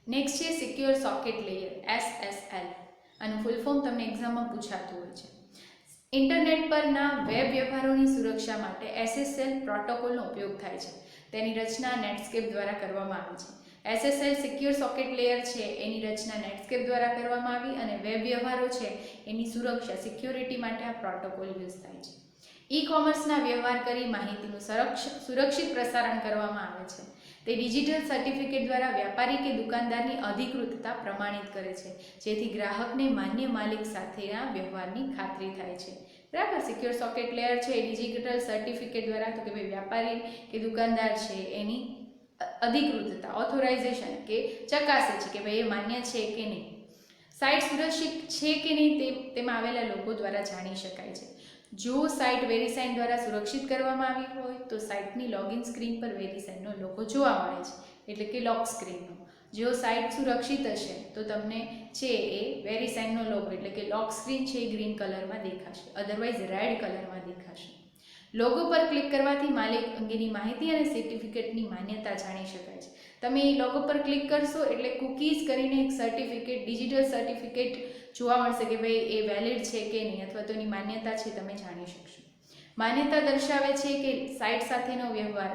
નેક્સ્ટ છે સિક્યોર સોકેટ લેયર, SSL. આનું ફૂલ ફોર્મ તમને એક્ઝામમાં પૂછાતું હોય છે. ઇન્ટરનેટ પરના વેબ વ્યવહારોની સુરક્ષા માટે SSL પ્રોટોકોલનો ઉપયોગ થાય છે. તેની રચના નેટસ્કેપ દ્વારા કરવામાં આવી છે. SSL સિક્યોર સોકેટ લેયર છે એની રચના નેટસ્કેપ દ્વારા કરવામાં આવી અને વેબ વ્યવહારો છે એની સુરક્ષા સિક્યોરિટી માટે આ પ્રોટોકોલ યુઝ થાય છે. ઈ કોમર્સના વ્યવહાર કરી માહિતીનું સુરક્ષિત પ્રસારણ કરવામાં આવે છે. તે ડિજિટલ સર્ટિફિકેટ દ્વારા વ્યાપારી કે દુકાનદારની અધિકૃતતા પ્રમાણિત કરે છે, જેથી ગ્રાહકને માન્ય માલિક સાથેના વ્યવહારની ખાતરી થાય છે. બરાબર, સિક્યોર સોકેટ લેયર છે એ ડિજિટલ સર્ટિફિકેટ દ્વારા તો કે ભાઈ વ્યાપારી કે દુકાનદાર છે એની અધિકૃતતા, ઓથોરાઇઝેશન કે ચકાસે છે કે ભાઈ એ માન્ય છે કે નહીં. સાઇટ સુરક્ષિત છે કે નહીં તેમાં આવેલા લોકો દ્વારા જાણી શકાય છે. જો સાઇટ વેરીસાઇન દ્વારા સુરક્ષિત કરવામાં આવી હોય તો સાઇટની લોગિન સ્ક્રીન પર વેરીસાઇનનો લોગો જોવા મળે છે, એટલે કે લોક સ્ક્રીનનો. જો સાઇટ સુરક્ષિત હશે તો તમને છે એ વેરીસાઇનનો લોગો એટલે કે લોક સ્ક્રીન છે એ ગ્રીન કલરમાં દેખાશે, અધરવાઇઝ રેડ કલરમાં દેખાશે. લોગો પર ક્લિક કરવાથી માલિક અંગેની માહિતી અને સર્ટિફિકેટની માન્યતા જાણી શકાય છે. તમે એ લોગો પર ક્લિક કરશો એટલે કૂકીઝ કરીને એક સર્ટિફિકેટ, ડિજિટલ સર્ટિફિકેટ જોવા મળશે કે ભાઈ એ વેલિડ છે કે નહીં અથવા તો એની માન્યતા છે તમે જાણી શકશો. માન્યતા દર્શાવે છે કે સાઇટ સાથેનો વ્યવહાર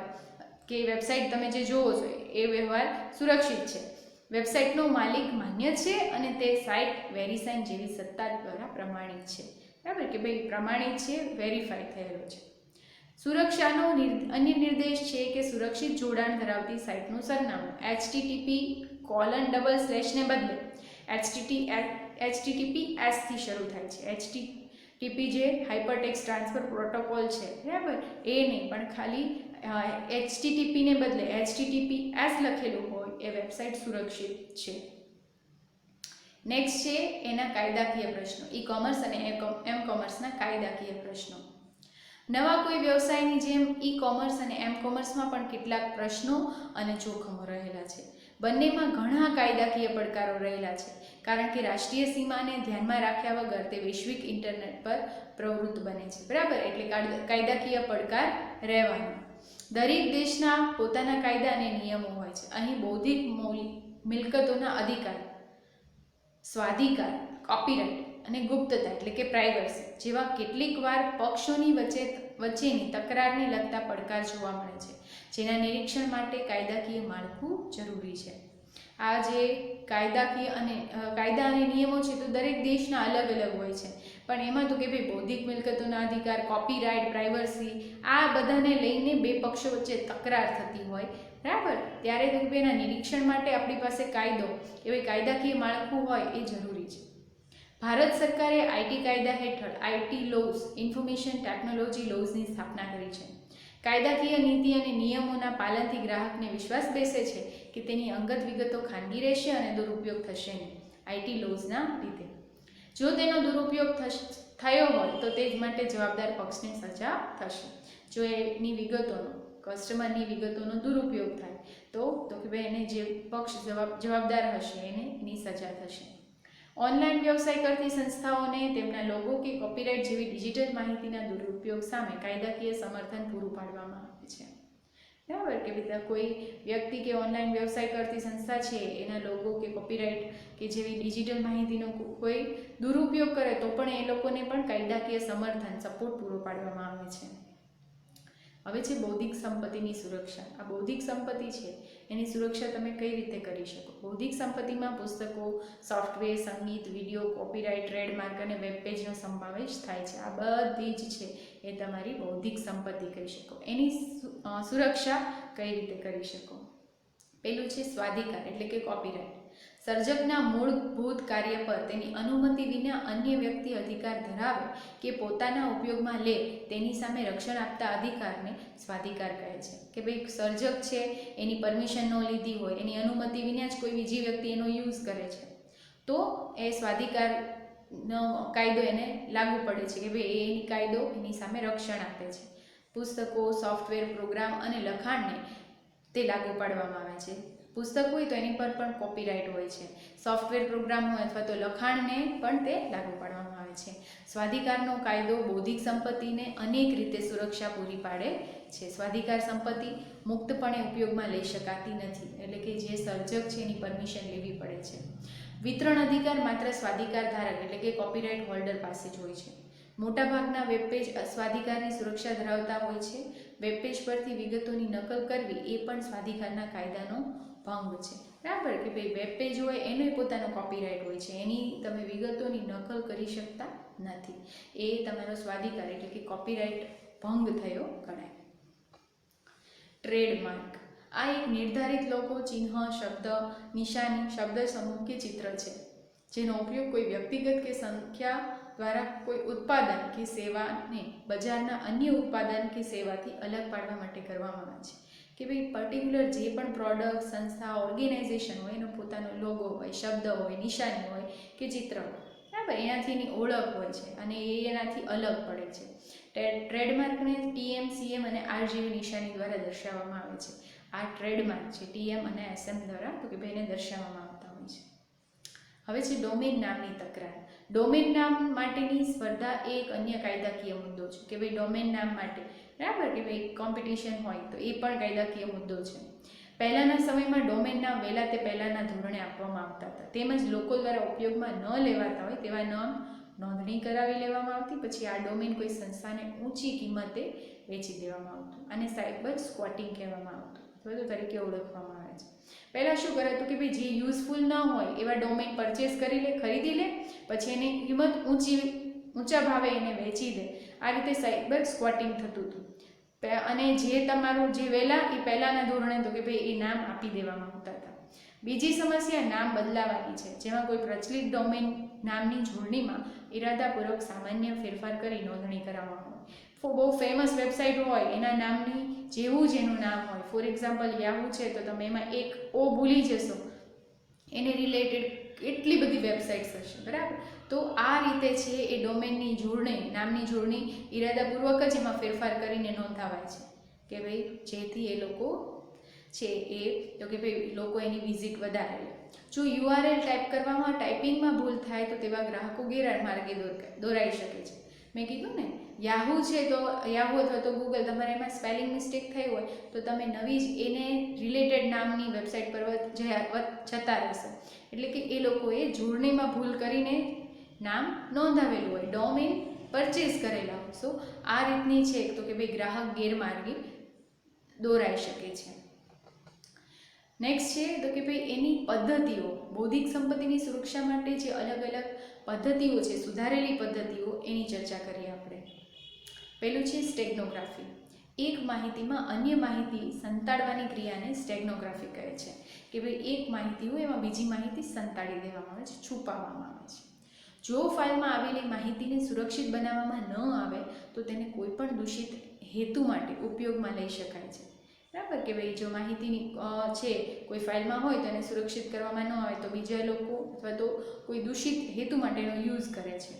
કે વેબસાઇટ તમે જે જોવો છો એ વ્યવહાર સુરક્ષિત છે, વેબસાઇટનો માલિક માન્ય છે અને તે સાઇટ વેરીસાઇન જેવી સત્તા દ્વારા પ્રમાણિત છે. બરાબર, કે ભાઈ પ્રમાણિત છે, વેરીફાઈ થયેલો છે. સુરક્ષાનો અન્ય નિર્દેશ છે કે સુરક્ષિત જોડાણ ધરાવતી સાઇટનું સરનામું http:// ને બદલે HTTPS થી શરૂ થાય છે. HTTP જે હાઇપરટેક્સ્ટ ટ્રાન્સફર પ્રોટોકોલ છે, બરાબર, એ નહીં પણ ખાલી HTTP ને બદલે HTTPS લખેલું હોય એ વેબસાઇટ સુરક્ષિત છે. નેક્સ્ટ છે એના કાયદાકીય પ્રશ્નો, ઈ કોમર્સ અને એમ કોમર્સના કાયદાકીય પ્રશ્નો. નવા કોઈ વ્યવસાયની જેમ ઈ કોમર્સ અને એમ કોમર્સમાં પણ કેટલાક પ્રશ્નો અને જોખમો રહેલા છે. બંનેમાં ઘણા કાયદાકીય પડકારો રહેલા છે, કારણ કે રાષ્ટ્રીય સીમાને ધ્યાનમાં રાખ્યા વગર તે વૈશ્વિક ઇન્ટરનેટ પર પ્રવૃત્ત બને છે. બરાબર, એટલે કાયદાકીય પડકાર રહેવાનો. દરેક દેશના પોતાના કાયદા અને નિયમો હોય છે. અહીં બૌદ્ધિક મિલકતોના અધિકાર, સ્વાધિકાર, કોપીરાઇટ અને ગુપ્તતા એટલે કે પ્રાઇવસી જેવા કેટલીક વાર પક્ષોની વચ્ચેની તકરારને લગતા પડકાર જોવા મળે છે, જેના નિરીક્ષણ માટે કાયદાકીય માળખું જરૂરી છે. આ જે કાયદા અને નિયમો છે તો દરેક દેશના અલગ અલગ હોય છે, પણ એમાં તો કે ભાઈ બૌદ્ધિક મિલકતોના અધિકાર, કોપીરાઇટ, પ્રાઇવસી આ બધાને લઈને બે પક્ષો વચ્ચે તકરાર થતી હોય. બરાબર, ત્યારે તો કે એના નિરીક્ષણ માટે આપણી પાસે કાયદો એવી કાયદાકીય માળખું હોય એ જરૂરી છે. ભારત સરકારે આઈટી કાયદા હેઠળ આઈટી લોઝ, ઇન્ફોર્મેશન ટેકનોલોજી લોઝની સ્થાપના કરી છે. કાયદાકીય નીતિ અને નિયમોના પાલનથી ગ્રાહકને વિશ્વાસ બેસે છે કે તેની અંગત વિગતો ખાનગી રહેશે અને દુરુપયોગ થશે નહીં. આઈટી લોઝના લીધે જો તેનો દુરુપયોગ થયો હોય તો તે જ માટે જવાબદાર પક્ષને સજા થશે. જો એની વિગતોનો, કસ્ટમરની વિગતોનો દુરુપયોગ થાય તો કે ભાઈ એને જે પક્ષ જવાબદાર હશે એની સજા થશે. ઓનલાઈન વ્યવસાય કરતી સંસ્થાઓને તેમના લોગો કે કોપીરાઇટ જેવી ડિજિટલ માહિતીના દુરુપયોગ સામે કાયદાકીય સમર્થન પૂરું પાડવામાં આવે છે. બરાબર, કે બીજા કોઈ વ્યક્તિ કે ઓનલાઈન વ્યવસાય કરતી સંસ્થા છે એના લોગો કે કોપીરાઇટ કે જેવી ડિજિટલ માહિતીનો કોઈ દુરુપયોગ કરે તો પણ એ લોકોને પણ કાયદાકીય સમર્થન, સપોર્ટ પૂરો પાડવામાં આવે છે. હવે છે બૌદ્ધિક સંપત્તિની સુરક્ષા. આ બૌદ્ધિક સંપત્તિ છે એની સુરક્ષા તમે કઈ રીતે કરી શકો? બૌદ્ધિક સંપત્તિમાં પુસ્તકો, સોફ્ટવેર, સંગીત, વિડીયો, કોપીરાઇટ, ટ્રેડમાર્ક અને વેબ પેજનો સમાવેશ થાય છે. આ બધી જ છે એ તમારી બૌદ્ધિક સંપત્તિ કહી શકો. એની સુરક્ષા કઈ રીતે કરી શકો? પેલું છે સ્વાધિકાર એટલે કે કોપીરાઇટ. સર્જકના મૂળભૂત કાર્ય પર તેની અનુમતિ વિના અન્ય વ્યક્તિ અધિકાર ધરાવે કે પોતાના ઉપયોગમાં લે તેની સામે રક્ષણ આપતા અધિકારને સ્વાધિકાર કહે છે. કે ભાઈ સર્જક છે એની પરમિશન ન લીધી હોય, એની અનુમતિ વિના જ કોઈ બીજી વ્યક્તિ એનો યુઝ કરે છે તો એ સ્વાધિકારનો કાયદો એને લાગુ પડે છે કે ભાઈ એની કાયદો એની સામે રક્ષણ આપે છે. પુસ્તકો, સોફ્ટવેર, પ્રોગ્રામ અને લખાણને તે લાગુ પાડવામાં આવે છે. પુસ્તક હોય તો એની પર પણ કોપીરાઇટ હોય છે. સોફ્ટવેર પ્રોગ્રામ હોય અથવા તો લખાણને પણ તે લાગુ પાડવામાં આવે છે. સ્વાધિકારનો કાયદો બૌદ્ધિક સંપત્તિને અનેક રીતે સુરક્ષા પૂરી પાડે છે. સ્વાધિકાર સંપત્તિ મુક્તપણે ઉપયોગમાં લઈ શકાતી નથી, એટલે કે જે સર્જક છે એની પરમિશન લેવી પડે છે. વિતરણ અધિકાર માત્ર સ્વાધિકાર ધારક એટલે કે કોપીરાઇટ હોલ્ડર પાસે જ હોય છે. મોટાભાગના વેબપેજ સ્વાધિકારની સુરક્ષા ધરાવતા હોય છે. વેબપેજ પરથી વિગતોની નકલ કરવી એ પણ સ્વાધિકારના કાયદાનો ભંગ છે. બરાબર, કે ભાઈ વેબ પેજ હોય એનો પોતાનો કોપીરાઇટ હોય છે, એની તમે વિગતોની નકલ કરી શકતા નથી. એ તમારો સ્વાધિકાર એટલે કે કોપીરાઇટ ભંગ થયો ગણાય. ટ્રેડમાર્ક આ એક નિર્ધારિત લોગો, ચિહ્ન, શબ્દ, નિશાની, શબ્દ સમૂહ કે ચિત્ર છે જેનો ઉપયોગ કોઈ વ્યક્તિગત કે સંખ્યા દ્વારા કોઈ ઉત્પાદન કે સેવાને બજારના અન્ય ઉત્પાદન કે સેવાથી અલગ પાડવા માટે કરવામાં આવે છે. કે ભાઈ પર્ટિક્યુલર જે પણ પ્રોડક્ટ, સંસ્થા, ઓર્ગેનાઇઝેશન હોય એનો પોતાનો લોગો હોય, શબ્દ હોય, નિશાની હોય કે ચિત્ર હોય, બરાબર, એનાથી એની ઓળખ હોય છે અને એ એનાથી અલગ પડે છે. ટ્રેડમાર્કને TM, CM અને R જેવી નિશાની દ્વારા દર્શાવવામાં આવે છે. આ ટ્રેડમાર્ક છે TM અને SM દ્વારા તો કે ભાઈ એને દર્શાવવામાં આવતા હોય છે. હવે છે ડોમેન નામની તકરાર. ડોમેન નામ માટેની સ્પર્ધા એ એક અન્ય કાયદાકીય મુદ્દો છે કે ભાઈ ડોમેન નામ માટે, બરાબર, કે ભાઈ કોમ્પિટિશન હોય તો એ પણ કાયદાકીય મુદ્દો છે. પહેલાંના સમયમાં ડોમેન નામ વહેલા તે પહેલાંના ધોરણે આપવામાં આવતા હતા, તેમજ લોકો દ્વારા ઉપયોગમાં ન લેવાતા હોય તેવા નામ નોંધણી કરાવી લેવામાં આવતી. પછી આ ડોમેન કોઈ સંસ્થાને ઊંચી કિંમતે વેચી દેવામાં આવતું. આને સાયબર સ્ક્વોટિંગ કહેવામાં આવતું અથવા તરીકે ઓળખવામાં આવે છે. પહેલાં શું કરાતું કે ભાઈ જે યુઝફુલ ન હોય એવા ડોમેન પરચેસ કરી લે, ખરીદી લે, પછી એની કિંમત ઊંચા ભાવે એને વેચી દે. આ રીતે સાયબર સ્ક્વોટિંગ થતું હતું. અને જે તમારું જે વહેલા એ પહેલાંના ધોરણે તો કે ભાઈ એ નામ આપી દેવામાં આવતા હતા. બીજી સમસ્યા નામ બદલાવાની છે, જેમાં કોઈ પ્રચલિત ડોમેન નામની જોડણીમાં ઇરાદાપૂર્વક સામાન્ય ફેરફાર કરી નોંધણી કરાવવામાં હોય. બહુ ફેમસ વેબસાઇટ હોય એના નામની જેવું જ એનું નામ હોય, ફોર એક્ઝામ્પલ યાહુ છે તો તમે એમાં એક ઓ ભૂલી જશો, એને રિલેટેડ કેટલી બધી વેબસાઇટ્સ હશે, બરાબર, તો આ રીતે છે એ ડોમેનની જોડણી, નામની જોડણી ઇરાદાપૂર્વક જ એમાં ફેરફાર કરીને નોંધાવાય છે કે ભાઈ જેથી એ લોકો છે એ તો કે ભાઈ લોકો એની વિઝિટ વધારે લે. જો URL ટાઈપ કરવામાં ટાઈપિંગમાં ભૂલ થાય તો તેવા ગ્રાહકો ગેરમાર્ગે દોરાઈ શકે છે. મેં કીધું ને યાહુ છે તો યાહુ અથવા તો ગૂગલ તમારે એમાં સ્પેલિંગ મિસ્ટેક થઈ હોય તો તમે નવી જ એને રિલેટેડ નામની વેબસાઇટ પર જતા રહેશો. એટલે કે એ લોકોએ જોડણીમાં ભૂલ કરીને નામ નોંધાવેલું હોય, ડોમેન પરચેઝ કરેલા હોય. સો આ રીતની છે તો કે ભાઈ ગ્રાહક ગેરમાર્ગે દોરાઈ શકે છે. નેક્સ્ટ છે તો કે ભાઈ એની પદ્ધતિઓ, બૌદ્ધિક સંપત્તિની સુરક્ષા માટે જે અલગ અલગ પદ્ધતિઓ છે, સુધારેલી પદ્ધતિઓ, એની ચર્ચા કરીએ આપણે. પહેલું છે સ્ટેગનોગ્રાફી. એક માહિતીમાં અન્ય માહિતી સંતાડવાની ક્રિયાને સ્ટેગનોગ્રાફી કહે છે કે ભાઈ એક માહિતી હોય એમાં બીજી માહિતી સંતાડી દેવામાં આવે છે, છુપાવવામાં આવે છે. જો ફાઇલમાં આવેલી માહિતીને સુરક્ષિત બનાવવામાં ન આવે તો તેને કોઈ પણ દૂષિત હેતુ માટે ઉપયોગમાં લઈ શકાય છે. બરાબર કે ભાઈ જો માહિતીની છે કોઈ ફાઇલમાં હોય તો એને સુરક્ષિત કરવામાં ન આવે તો બીજા લોકો અથવા તો કોઈ દૂષિત હેતુ માટેનો યુઝ કરે છે.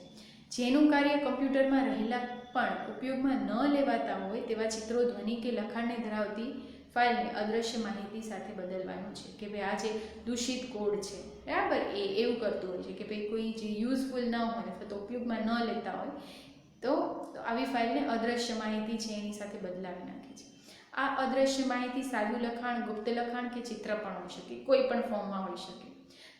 જેનું કાર્ય કમ્પ્યુટરમાં રહેલા પણ ઉપયોગમાં ન લેવાતા હોય તેવા ચિત્રો, ધ્વનિ કે લખાણને ધરાવતી ફાઇલને અદ્રશ્ય માહિતી સાથે બદલવાનું છે કે ભાઈ આ જે દૂષિત કોડ છે બરાબર એ એવું કરતું હોય છે કે ભાઈ કોઈ જે યુઝફુલ ન હોય અથવા તો ઉપયોગમાં ન લેતા હોય તો આવી ફાઇલને અદ્રશ્ય માહિતી છે એની સાથે બદલાવી નાખે છે. આ અદ્રશ્ય માહિતી સાદું લખાણ, ગુપ્ત લખાણ કે ચિત્ર પણ હોઈ શકે, કોઈ પણ ફોર્મમાં હોઈ શકે.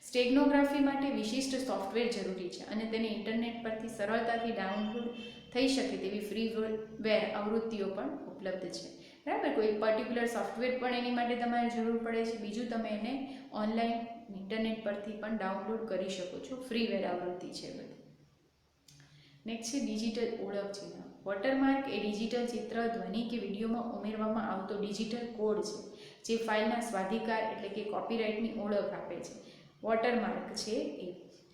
સ્ટેગનોગ્રાફી માટે વિશિષ્ટ સોફ્ટવેર જરૂરી છે અને તેને ઇન્ટરનેટ પરથી સરળતાથી ડાઉનલોડ થઈ શકે તેવી ફ્રીવેર આવૃત્તિઓ પણ ઉપલબ્ધ છે. બરાબર, કોઈ પર્ટિક્યુલર સોફ્ટવેર પણ એની માટે તમારે જરૂર પડે છે. બીજું તમે એને ઓનલાઈન ઇન્ટરનેટ પરથી પણ ડાઉનલોડ કરી શકો છો, ફ્રીવેર આવૃત્તિ છે બધી. નેક્સ્ટ છે ડિજિટલ ઓળખ ચિહ્ન. વોટરમાર્ક એ ડિજિટલ ચિત્ર, ધ્વનિ કે વિડીયોમાં ઉમેરવામાં આવતો ડિજિટલ કોડ છે જે ફાઇલના સ્વાધિકાર એટલે કે કોપીરાઇટની ઓળખ આપે છે. વોટરમાર્ક છે એ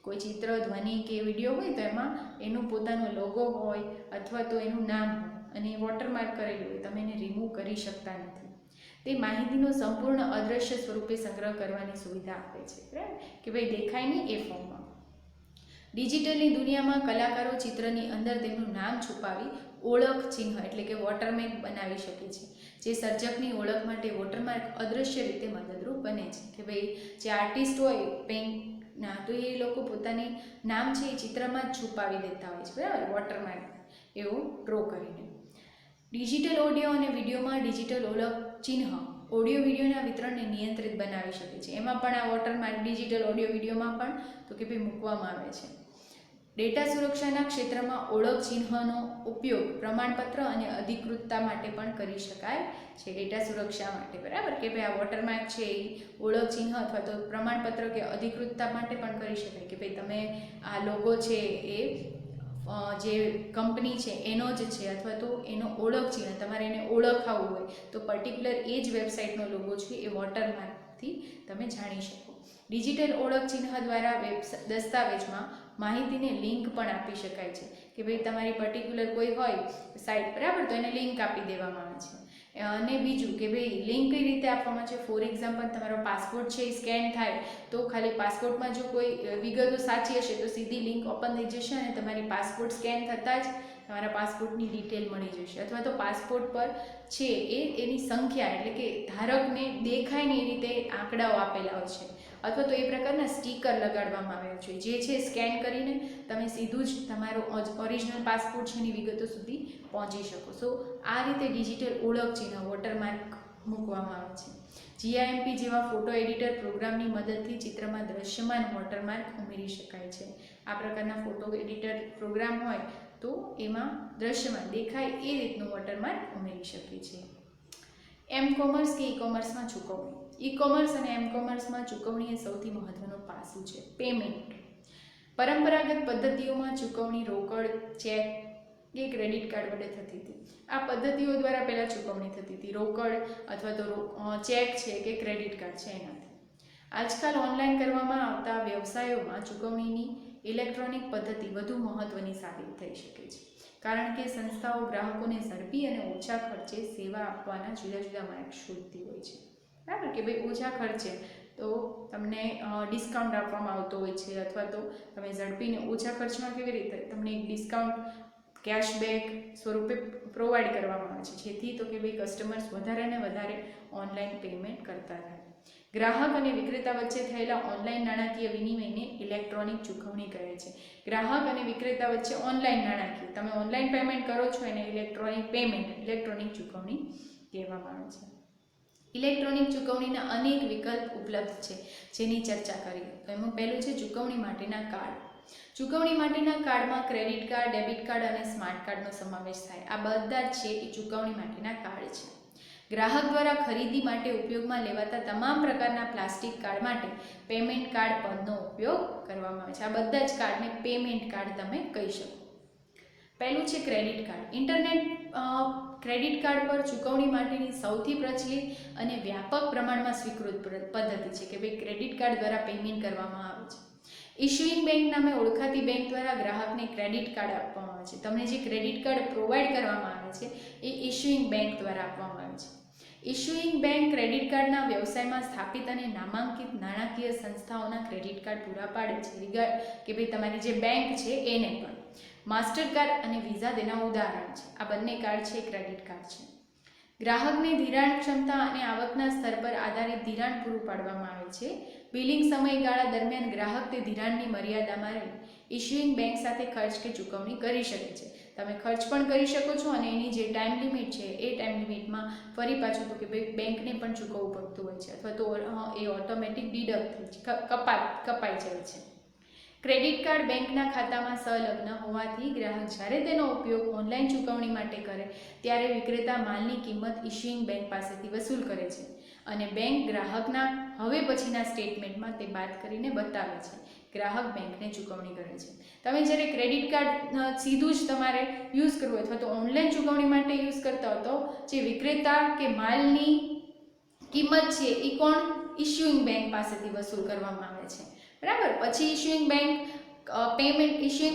કોઈ ચિત્ર, ધ્વનિ કે વિડીયો હોય તો એમાં એનું પોતાનો લોગો હોય અથવા તો એનું નામ હોય અને વોટરમાર્ક કરેલું હોય, તમે એને રિમૂવ કરી શકતા નથી. તે માહિતીનો સંપૂર્ણ અદ્રશ્ય સ્વરૂપે સંગ્રહ કરવાની સુવિધા આપે છે. બરાબર કે ભાઈ દેખાય નહીં એ ફોર્મમાં. ડિજિટલની દુનિયામાં કલાકારો ચિત્રની અંદર તેમનું નામ છુપાવી ઓળખ ચિહ્ન એટલે કે વોટરમાર્ક બનાવી શકે છે. જે સર્જકની ઓળખ માટે વોટરમાર્ક અદ્રશ્ય રીતે મદદરૂપ બને છે કે ભાઈ જે આર્ટિસ્ટ હોય પેઇન્ટના તો એ લોકો પોતાની નામ છે એ ચિત્રમાં જ છુપાવી દેતા હોય છે. બરાબર, વોટરમાર્ક એવું ડ્રો કરીને. ડિજિટલ ઓડિયો અને વિડીયોમાં ડિજિટલ ઓળખ ચિહ્ન ઓડિયો વિડીયોના વિતરણને નિયંત્રિત બનાવી શકે છે. એમાં પણ આ વોટરમાર્ક ડિજિટલ ઓડિયો વિડીયોમાં પણ તો કે ભાઈ મૂકવામાં આવે છે. ડેટા સુરક્ષાના ક્ષેત્રમાં ઓળખ ચિહ્નનો ઉપયોગ પ્રમાણપત્ર અને અધિકૃતતા માટે પણ કરી શકાય છે. ડેટા સુરક્ષા માટે બરાબર કે ભાઈ આ વોટરમાર્ક છે એ ઓળખ ચિહ્ન અથવા તો પ્રમાણપત્ર કે અધિકૃતતા માટે પણ કરી શકાય કે ભાઈ તમે આ લોગો છે એ જે કંપની છે એનો જ છે અથવા તો એનો ઓળખ ચિહ્ન તમારે એને ઓળખાવવું હોય તો પર્ટિક્યુલર એ જ વેબસાઇટનો લોગો છે એ વોટરમાર્કથી તમે જાણી શકો. ડિજિટલ ઓળખ ચિહ્ન દ્વારા દસ્તાવેજમાં માહિતીને લિંક પણ આપી શકાય છે કે ભાઈ તમારી પર્ટિક્યુલર કોઈ હોય સાઇટ બરાબર તો એને લિંક આપી દેવામાં આવે છે. અને બીજું કે ભાઈ લિંક કઈ રીતે આપવામાં છે, ફોર એક્ઝામ્પલ તમારો પાસપોર્ટ છે એ સ્કેન થાય તો ખાલી પાસપોર્ટમાં જો કોઈ વિગતો સાચી હશે તો સીધી લિંક ઓપન થઈ જશે અને તમારી પાસપોર્ટ સ્કેન થતાં જ તમારા પાસપોર્ટની ડિટેલ મળી જશે. અથવા તો પાસપોર્ટ પર છે એની સંખ્યા એટલે કે ધારકને દેખાય ને એ રીતે આંકડાઓ આપેલા હોય છે અથવા તો એ પ્રકારના સ્ટીકર લગાડવામાં આવ્યા છે જે છે સ્કેન કરીને તમે સીધું જ તમારો ઓરિજિનલ પાસપોર્ટ છે એની વિગતો સુધી પહોંચી શકો. સો આ રીતે ડિજિટલ ઓળખ ચિહ્ન વોટરમાર્ક મૂકવામાં આવે છે. GIMP જેવા ફોટો એડિટર પ્રોગ્રામની મદદથી ચિત્રમાં દ્રશ્યમાન વોટરમાર્ક ઉમેરી શકાય છે. આ પ્રકારના ફોટો એડિટર પ્રોગ્રામ હોય તો એમાં દ્રશ્યમાન દેખાય એ રીતનું વોટરમાર્ક ઉમેરી શકીએ છીએ. એમ-કોમર્સ કે ઈ-કોમર્સમાં ચૂકવણી. ઈ-કોમર્સ અને એમ-કોમર્સમાં ચૂકવણી એ સૌથી મહત્વનો પાસું છે. પેમેન્ટ. પરંપરાગત પદ્ધતિઓમાં ચૂકવણી રોકડ, ચેક કે ક્રેડિટ કાર્ડ વડે થતી હતી. આ પદ્ધતિઓ દ્વારા પહેલાં ચૂકવણી થતી હતી રોકડ અથવા તો ચેક છે કે ક્રેડિટ કાર્ડ છે એનાથી. આજકાલ ઓનલાઈન કરવામાં આવતા વ્યવસાયોમાં ચૂકવણીની ઇલેક્ટ્રોનિક પદ્ધતિ વધુ મહત્વની સાબિત થઈ શકે છે કારણ કે સંસ્થાઓ ગ્રાહકોને ઝડપી અને ઓછા ખર્ચે સેવા આપવાના જુદા જુદા માર્ગ શોધતી હોય છે. બરાબર કે ભાઈ ઓછા ખર્ચે તો તમને ડિસ્કાઉન્ટ આપવામાં આવતો હોય છે, અથવા તો તમે ઝડપીને ઓછા ખર્ચમાં કેવી રીતે તમને એક ડિસ્કાઉન્ટ કેશબેક સ્વરૂપે પ્રોવાઈડ કરવામાં આવે છે, જેથી તો કે ભાઈ કસ્ટમર્સ વધારે ને વધારે ઓનલાઈન પેમેન્ટ કરતા થાય. ગ્રાહક અને વિક્રેતા વચ્ચે થયેલા ઓનલાઈન નાણાકીય વિનિમયને ઇલેક્ટ્રોનિક ચૂકવણી કહે છે. ગ્રાહક અને વિક્રેતા વચ્ચે ઓનલાઈન નાણાકીય તમે ઓનલાઈન પેમેન્ટ કરો છો એને ઇલેક્ટ્રોનિક પેમેન્ટ ઇલેક્ટ્રોનિક ચૂકવણી કહેવામાં આવે છે. ઇલેક્ટ્રોનિક ચૂકવણીના અનેક વિકલ્પ ઉપલબ્ધ છે, જેની ચર્ચા કરીએ. તો એમાં પહેલું છે ચૂકવણી માટેના કાર્ડ. ચૂકવણી માટેના કાર્ડમાં ક્રેડિટ કાર્ડ, ડેબિટ કાર્ડ અને સ્માર્ટ કાર્ડનો સમાવેશ થાય. આ બધા જ છે એ ચૂકવણી માટેના કાર્ડ છે. ગ્રાહક દ્વારા ખરીદી માટે ઉપયોગમાં લેવાતા તમામ પ્રકારના પ્લાસ્ટિક કાર્ડ માટે પેમેન્ટ કાર્ડ પદનો ઉપયોગ કરવામાં આવે છે. આ બધા જ કાર્ડને પેમેન્ટ કાર્ડ તમે કહી શકો. પહેલું છે credit card. Internet credit card પર ચૂકવણી માટેની સૌથી પ્રચલિત અને વ્યાપક પ્રમાણમાં સ્વીકૃત પદ્ધતિ છે કે ભાઈ ક્રેડિટ કાર્ડ દ્વારા પેમેન્ટ કરવામાં આવે છે. ઇશ્યુઇંગ બેંક નામે ઓળખાતી બેંક દ્વારા ગ્રાહકને ક્રેડિટ કાર્ડ આપવામાં આવે છે. તમને જે ક્રેડિટ કાર્ડ પ્રોવાઈડ કરવામાં આવે છે એ ઇશ્યુઇંગ બેંક દ્વારા આપવામાં આવે છે. ઇશ્યુઇંગ બેંક ક્રેડિટ કાર્ડના વ્યવસાયમાં સ્થાપિત અને નામાંકિત નાણાકીય સંસ્થાઓના ક્રેડિટ કાર્ડ પૂરા પાડે છે કે ભાઈ તમારી જે બેંક છે એને પણ. માસ્ટરકાર્ડ અને વિઝા તેના ઉદાહરણ છે. આ બંને કાર્ડ છે ક્રેડિટ કાર્ડ છે. ગ્રાહકને ધિરાણ ક્ષમતા અને આવકના સ્તર પર આધારિત ધિરાણ પૂરું પાડવામાં આવે છે. બિલિંગ સમયગાળા દરમિયાન ગ્રાહક તે ધિરાણની મર્યાદામાં રહી ઇશ્યુઇંગ બેંક સાથે ખર્ચ કે ચૂકવણી કરી શકે છે. તમે ખર્ચ પણ કરી શકો છો અને એની જે ટાઈમ લિમિટ છે એ ટાઈમ લિમિટમાં ફરી પાછું તો કે ભાઈ બેંકને પણ ચૂકવવું પડતું હોય છે, અથવા તો એ ઓટોમેટિક ડિડક્ટ કપાઈ જાય છે. ક્રેડિટ કાર્ડ બેંકના ખાતામાં સંલગ્ન હોવાથી ગ્રાહક જ્યારે તેનો ઉપયોગ ઓનલાઈન ચૂકવણી માટે કરે ત્યારે વિક્રેતા માલની કિંમત ઇશ્યુઇંગ બેંક પાસેથી વસૂલ કરે છે અને બેંક ગ્રાહકના હવે પછીના સ્ટેટમેન્ટમાં તે બાદ કરીને બતાવે છે. ગ્રાહક બેંકને ચૂકવણી કરે છે. તમે જ્યારે ક્રેડિટ કાર્ડ સીધું જ તમારે યુઝ કરવું હોય અથવા તો ઓનલાઈન ચૂકવણી માટે યુઝ કરતા હો તો જે વિક્રેતા કે માલની કિંમત છે એ કોણ ઇશ્યુઇંગ બેંક પાસેથી વસૂલ કરવામાં આવે છે, બરાબર. પછી ઇશ્યુઇંગ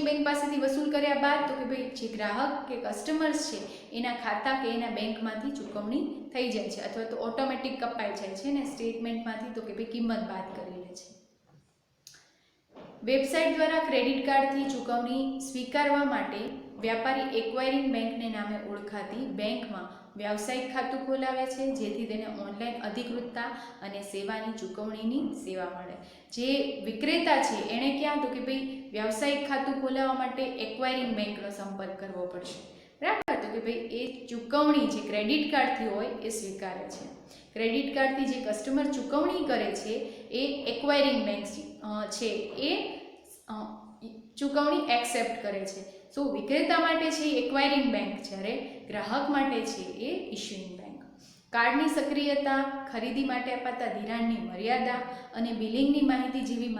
બેંક પાસેથી વસૂલ કર્યા બાદ તો કે ભાઈ જે ગ્રાહક કે કસ્ટમર્સ છે એના ખાતા કે એના બેંકમાંથી ચૂકવણી થઈ જાય છે, અથવા તો ઓટોમેટિક કપાઈ જાય છે ને સ્ટેટમેન્ટમાંથી તો કે ભાઈ કિંમત બાદ કરી લે છે. વેબસાઇટ દ્વારા ક્રેડિટ કાર્ડથી ચૂકવણી સ્વીકારવા માટે વ્યાપારી એક્વાયરિંગ બેંકને નામે ઓળખાતી બેંકમાં વ્યાવસાયિક ખાતું ખોલાવે છે, જેથી તેને ઓનલાઈન અધિકૃતતા અને સેવાની ચૂકવણીની સેવા મળે. જે વિક્રેતા છે એણે ક્યાં તો કે ભાઈ વ્યાવસાયિક ખાતું ખોલાવવા માટે એક્વાયરિંગ બેંકનો સંપર્ક કરવો પડશે, બરાબર. તો કે ભાઈ એ ચૂકવણી જે ક્રેડિટ કાર્ડથી હોય એ સ્વીકારે છે. ક્રેડિટ કાર્ડથી જે કસ્ટમર ચૂકવણી કરે છે એ એક્વાયરિંગ બેંક છે એ ચૂકવણી એક્સેપ્ટ કરે છે. સો વિક્રેતા માટે છે એક્વાયરિંગ બેંક, જ્યારે ગ્રાહક માટે છે એ ઇશ્યુઇંગ બેંક. કાર્ડની સક્રિયતા, ખરીદી માટે અપાતા ધિરાણની મર્યાદા અને બિલિંગની માહિતી જેવી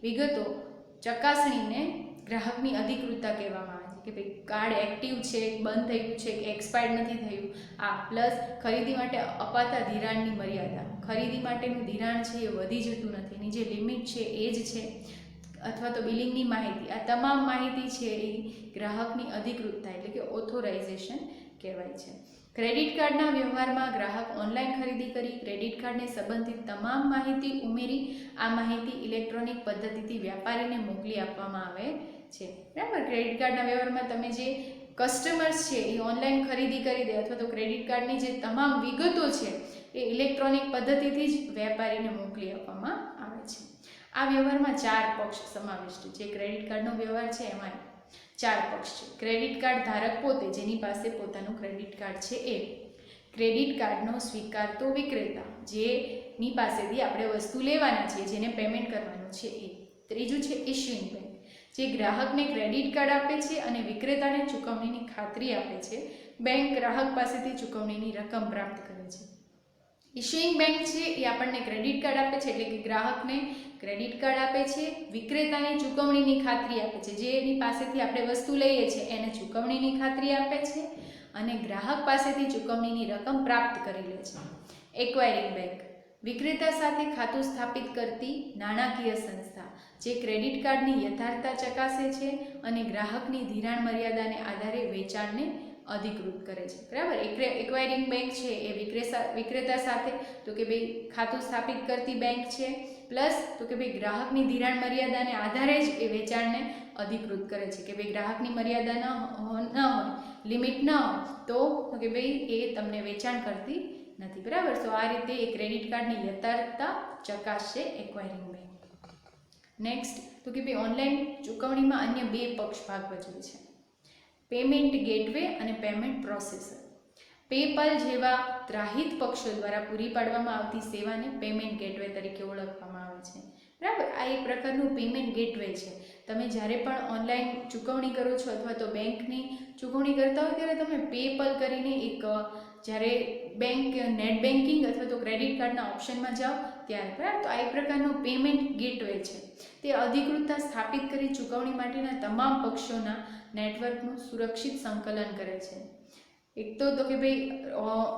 વિગતો ચકાસણીને ગ્રાહકની અધિકૃતતા કહેવામાં આવે છે કે ભાઈ કાર્ડ એક્ટિવ છે, બંધ થઈ ગયું છે કે એક્સપાયર્ડ નથી થયું. આ પ્લસ ખરીદી માટે અપાતા ધિરાણની મર્યાદા, ખરીદી માટેનું ધિરાણ છે એ વધી જતું નથી, એની જે લિમિટ છે એ જ છે, અથવા તો બિલિંગની માહિતી. આ તમામ માહિતી છે એ ગ્રાહકની અધિકૃતતા એટલે કે ઓથોરાઇઝેશન કહેવાય છે. ક્રેડિટ કાર્ડના વ્યવહારમાં ગ્રાહક ઓનલાઈન ખરીદી કરી ક્રેડિટ કાર્ડને સંબંધિત તમામ માહિતી ઉમેરી આ માહિતી ઇલેક્ટ્રોનિક પદ્ધતિથી વ્યાપારીને મોકલી આપવામાં આવે છે, બરાબર. ક્રેડિટ કાર્ડના વ્યવહારમાં તમે જે કસ્ટમર્સ છે એ ઓનલાઈન ખરીદી કરી દે અથવા તો ક્રેડિટ કાર્ડની જે તમામ વિગતો છે એ ઇલેક્ટ્રોનિક પદ્ધતિથી જ વેપારીને મોકલી આપવામાં આવે છે. આ વ્યવહારમાં 4 પક્ષ સમાવિષ્ટ છે. જે ક્રેડિટ કાર્ડનો વ્યવહાર છે એમાં 4 પક્ષ છે. ક્રેડિટ કાર્ડ ધારક પોતે, જેની પાસે પોતાનું ક્રેડિટ કાર્ડ છે એ. ક્રેડિટ કાર્ડનો સ્વીકારતો વિક્રેતા, જેની પાસેથી આપણે વસ્તુ લેવાના છીએ, જેને પેમેન્ટ કરવાનું છે એ. ત્રીજું છે ઇશ્યુઇંગ બેંક, જે ગ્રાહકને ક્રેડિટ કાર્ડ આપે છે અને વિક્રેતાને ચૂકવણીની ખાતરી આપે છે. બેંક ગ્રાહક પાસેથી ચૂકવણીની રકમ પ્રાપ્ત કરે છે. ઇશ્યુઇંગ બેંક છે એ આપણને ક્રેડિટ કાર્ડ આપે છે, એટલે કે ગ્રાહકને ક્રેડિટ કાર્ડ આપે છે, વિક્રેતાને ચૂકવણીની ખાતરી આપે છે, જેની પાસેથી આપણે વસ્તુ લઈએ છીએ એને ચૂકવણીની ખાતરી આપે છે અને ગ્રાહક પાસેથી ચૂકવણીની રકમ પ્રાપ્ત કરી લે છે. એક્વાયરિંગ બેંક વિક્રેતા સાથે ખાતું સ્થાપિત કરતી નાણાકીય સંસ્થા, જે ક્રેડિટ કાર્ડની યથાર્થતા ચકાસે છે અને ગ્રાહકની ધિરાણ મર્યાદાને આધારે વેચાણને અધિકૃત કરે છે, બરાબર. એક્વાયરિંગ બેંક છે એ વિક્રેતા સાથે તો કે ભાઈ ખાતું સ્થાપિત કરતી બેંક છે, પ્લસ તો કે ભાઈ ગ્રાહકની ધિરાણ મર્યાદાને આધારે જ એ વેચાણને અધિકૃત કરે છે કે ભાઈ ગ્રાહકની મર્યાદા ન હોય, લિમિટ ન હોય તો કે ભાઈ એ તમને વેચાણ કરતી નથી, બરાબર. તો આ રીતે એ ક્રેડિટ કાર્ડની યથાર્થતા ચકાસશે એક્વાયરિંગ બેંક. નેક્સ્ટ તો કે ભાઈ ઓનલાઈન ચૂકવણીમાં અન્ય બે પક્ષ ભાગ ભજવે છે, પેમેન્ટ ગેટવે અને પેમેન્ટ પ્રોસેસર. પેપાલ જેવા ત્રાહિત પક્ષો દ્વારા પૂરી પાડવામાં આવતી સેવાને પેમેન્ટ ગેટવે તરીકે ઓળખવામાં આવે છે, બરાબર. આ એક પ્રકારનું પેમેન્ટ ગેટવે છે. તમે જ્યારે પણ ઓનલાઈન ચૂકવણી કરો છો અથવા તો બેંકની ચૂકવણી કરતા હોય ત્યારે તમે પેપાલ કરીને એક જ્યારે નેટ બેન્કિંગ અથવા તો ક્રેડિટ કાર્ડના ઓપ્શનમાં જાઓ ત્યારે, બરાબર. તો આ એક પ્રકારનું પેમેન્ટ ગેટવે છે. તે અધિકૃતતા સ્થાપિત કરી ચૂકવણી માટેના તમામ પક્ષોના નેટવર્કનું સુરક્ષિત સંકલન કરે છે. એક તો કે ભાઈ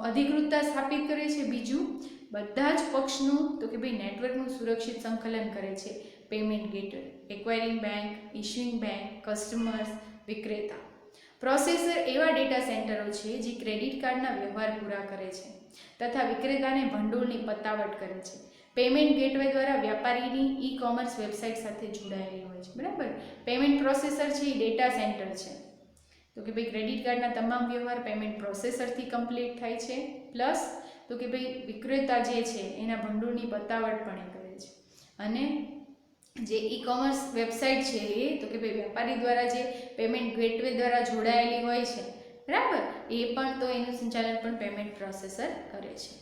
અધિકૃતતા સ્થાપિત કરે છે, બીજું બધા જ પક્ષનું તો કે ભાઈ નેટવર્કનું સુરક્ષિત સંકલન કરે છે payment gateway. Acquiring bank, issuing bank, customers, વિક્રેતા. પ્રોસેસર એવા ડેટા સેન્ટરો છે જે ક્રેડિટ કાર્ડના વ્યવહાર પૂરા કરે છે તથા વિક્રેતાને ભંડોળની પતાવટ કરે છે. પેમેન્ટ ગેટવે દ્વારા વ્યાપારીની ઈ-કોમર્સ વેબસાઇટ સાથે જોડાયેલી હોય છે, બરાબર. પેમેન્ટ પ્રોસેસર છે એ ડેટા સેન્ટર છે તો કે ભાઈ ક્રેડિટ કાર્ડના તમામ વ્યવહાર પેમેન્ટ પ્રોસેસરથી કમ્પ્લીટ થાય છે, પ્લસ તો કે ભાઈ વિક્રેતા જે છે એના ભંડોળની પતાવટ પણ એ કરે છે. અને જે ઈ-કોમર્સ વેબસાઇટ છે એ તો કે ભાઈ વેપારી દ્વારા જે પેમેન્ટ ગેટવે દ્વારા જોડાયેલી હોય છે, બરાબર, એ પણ તો એનું સંચાલન પણ પેમેન્ટ પ્રોસેસર કરે છે.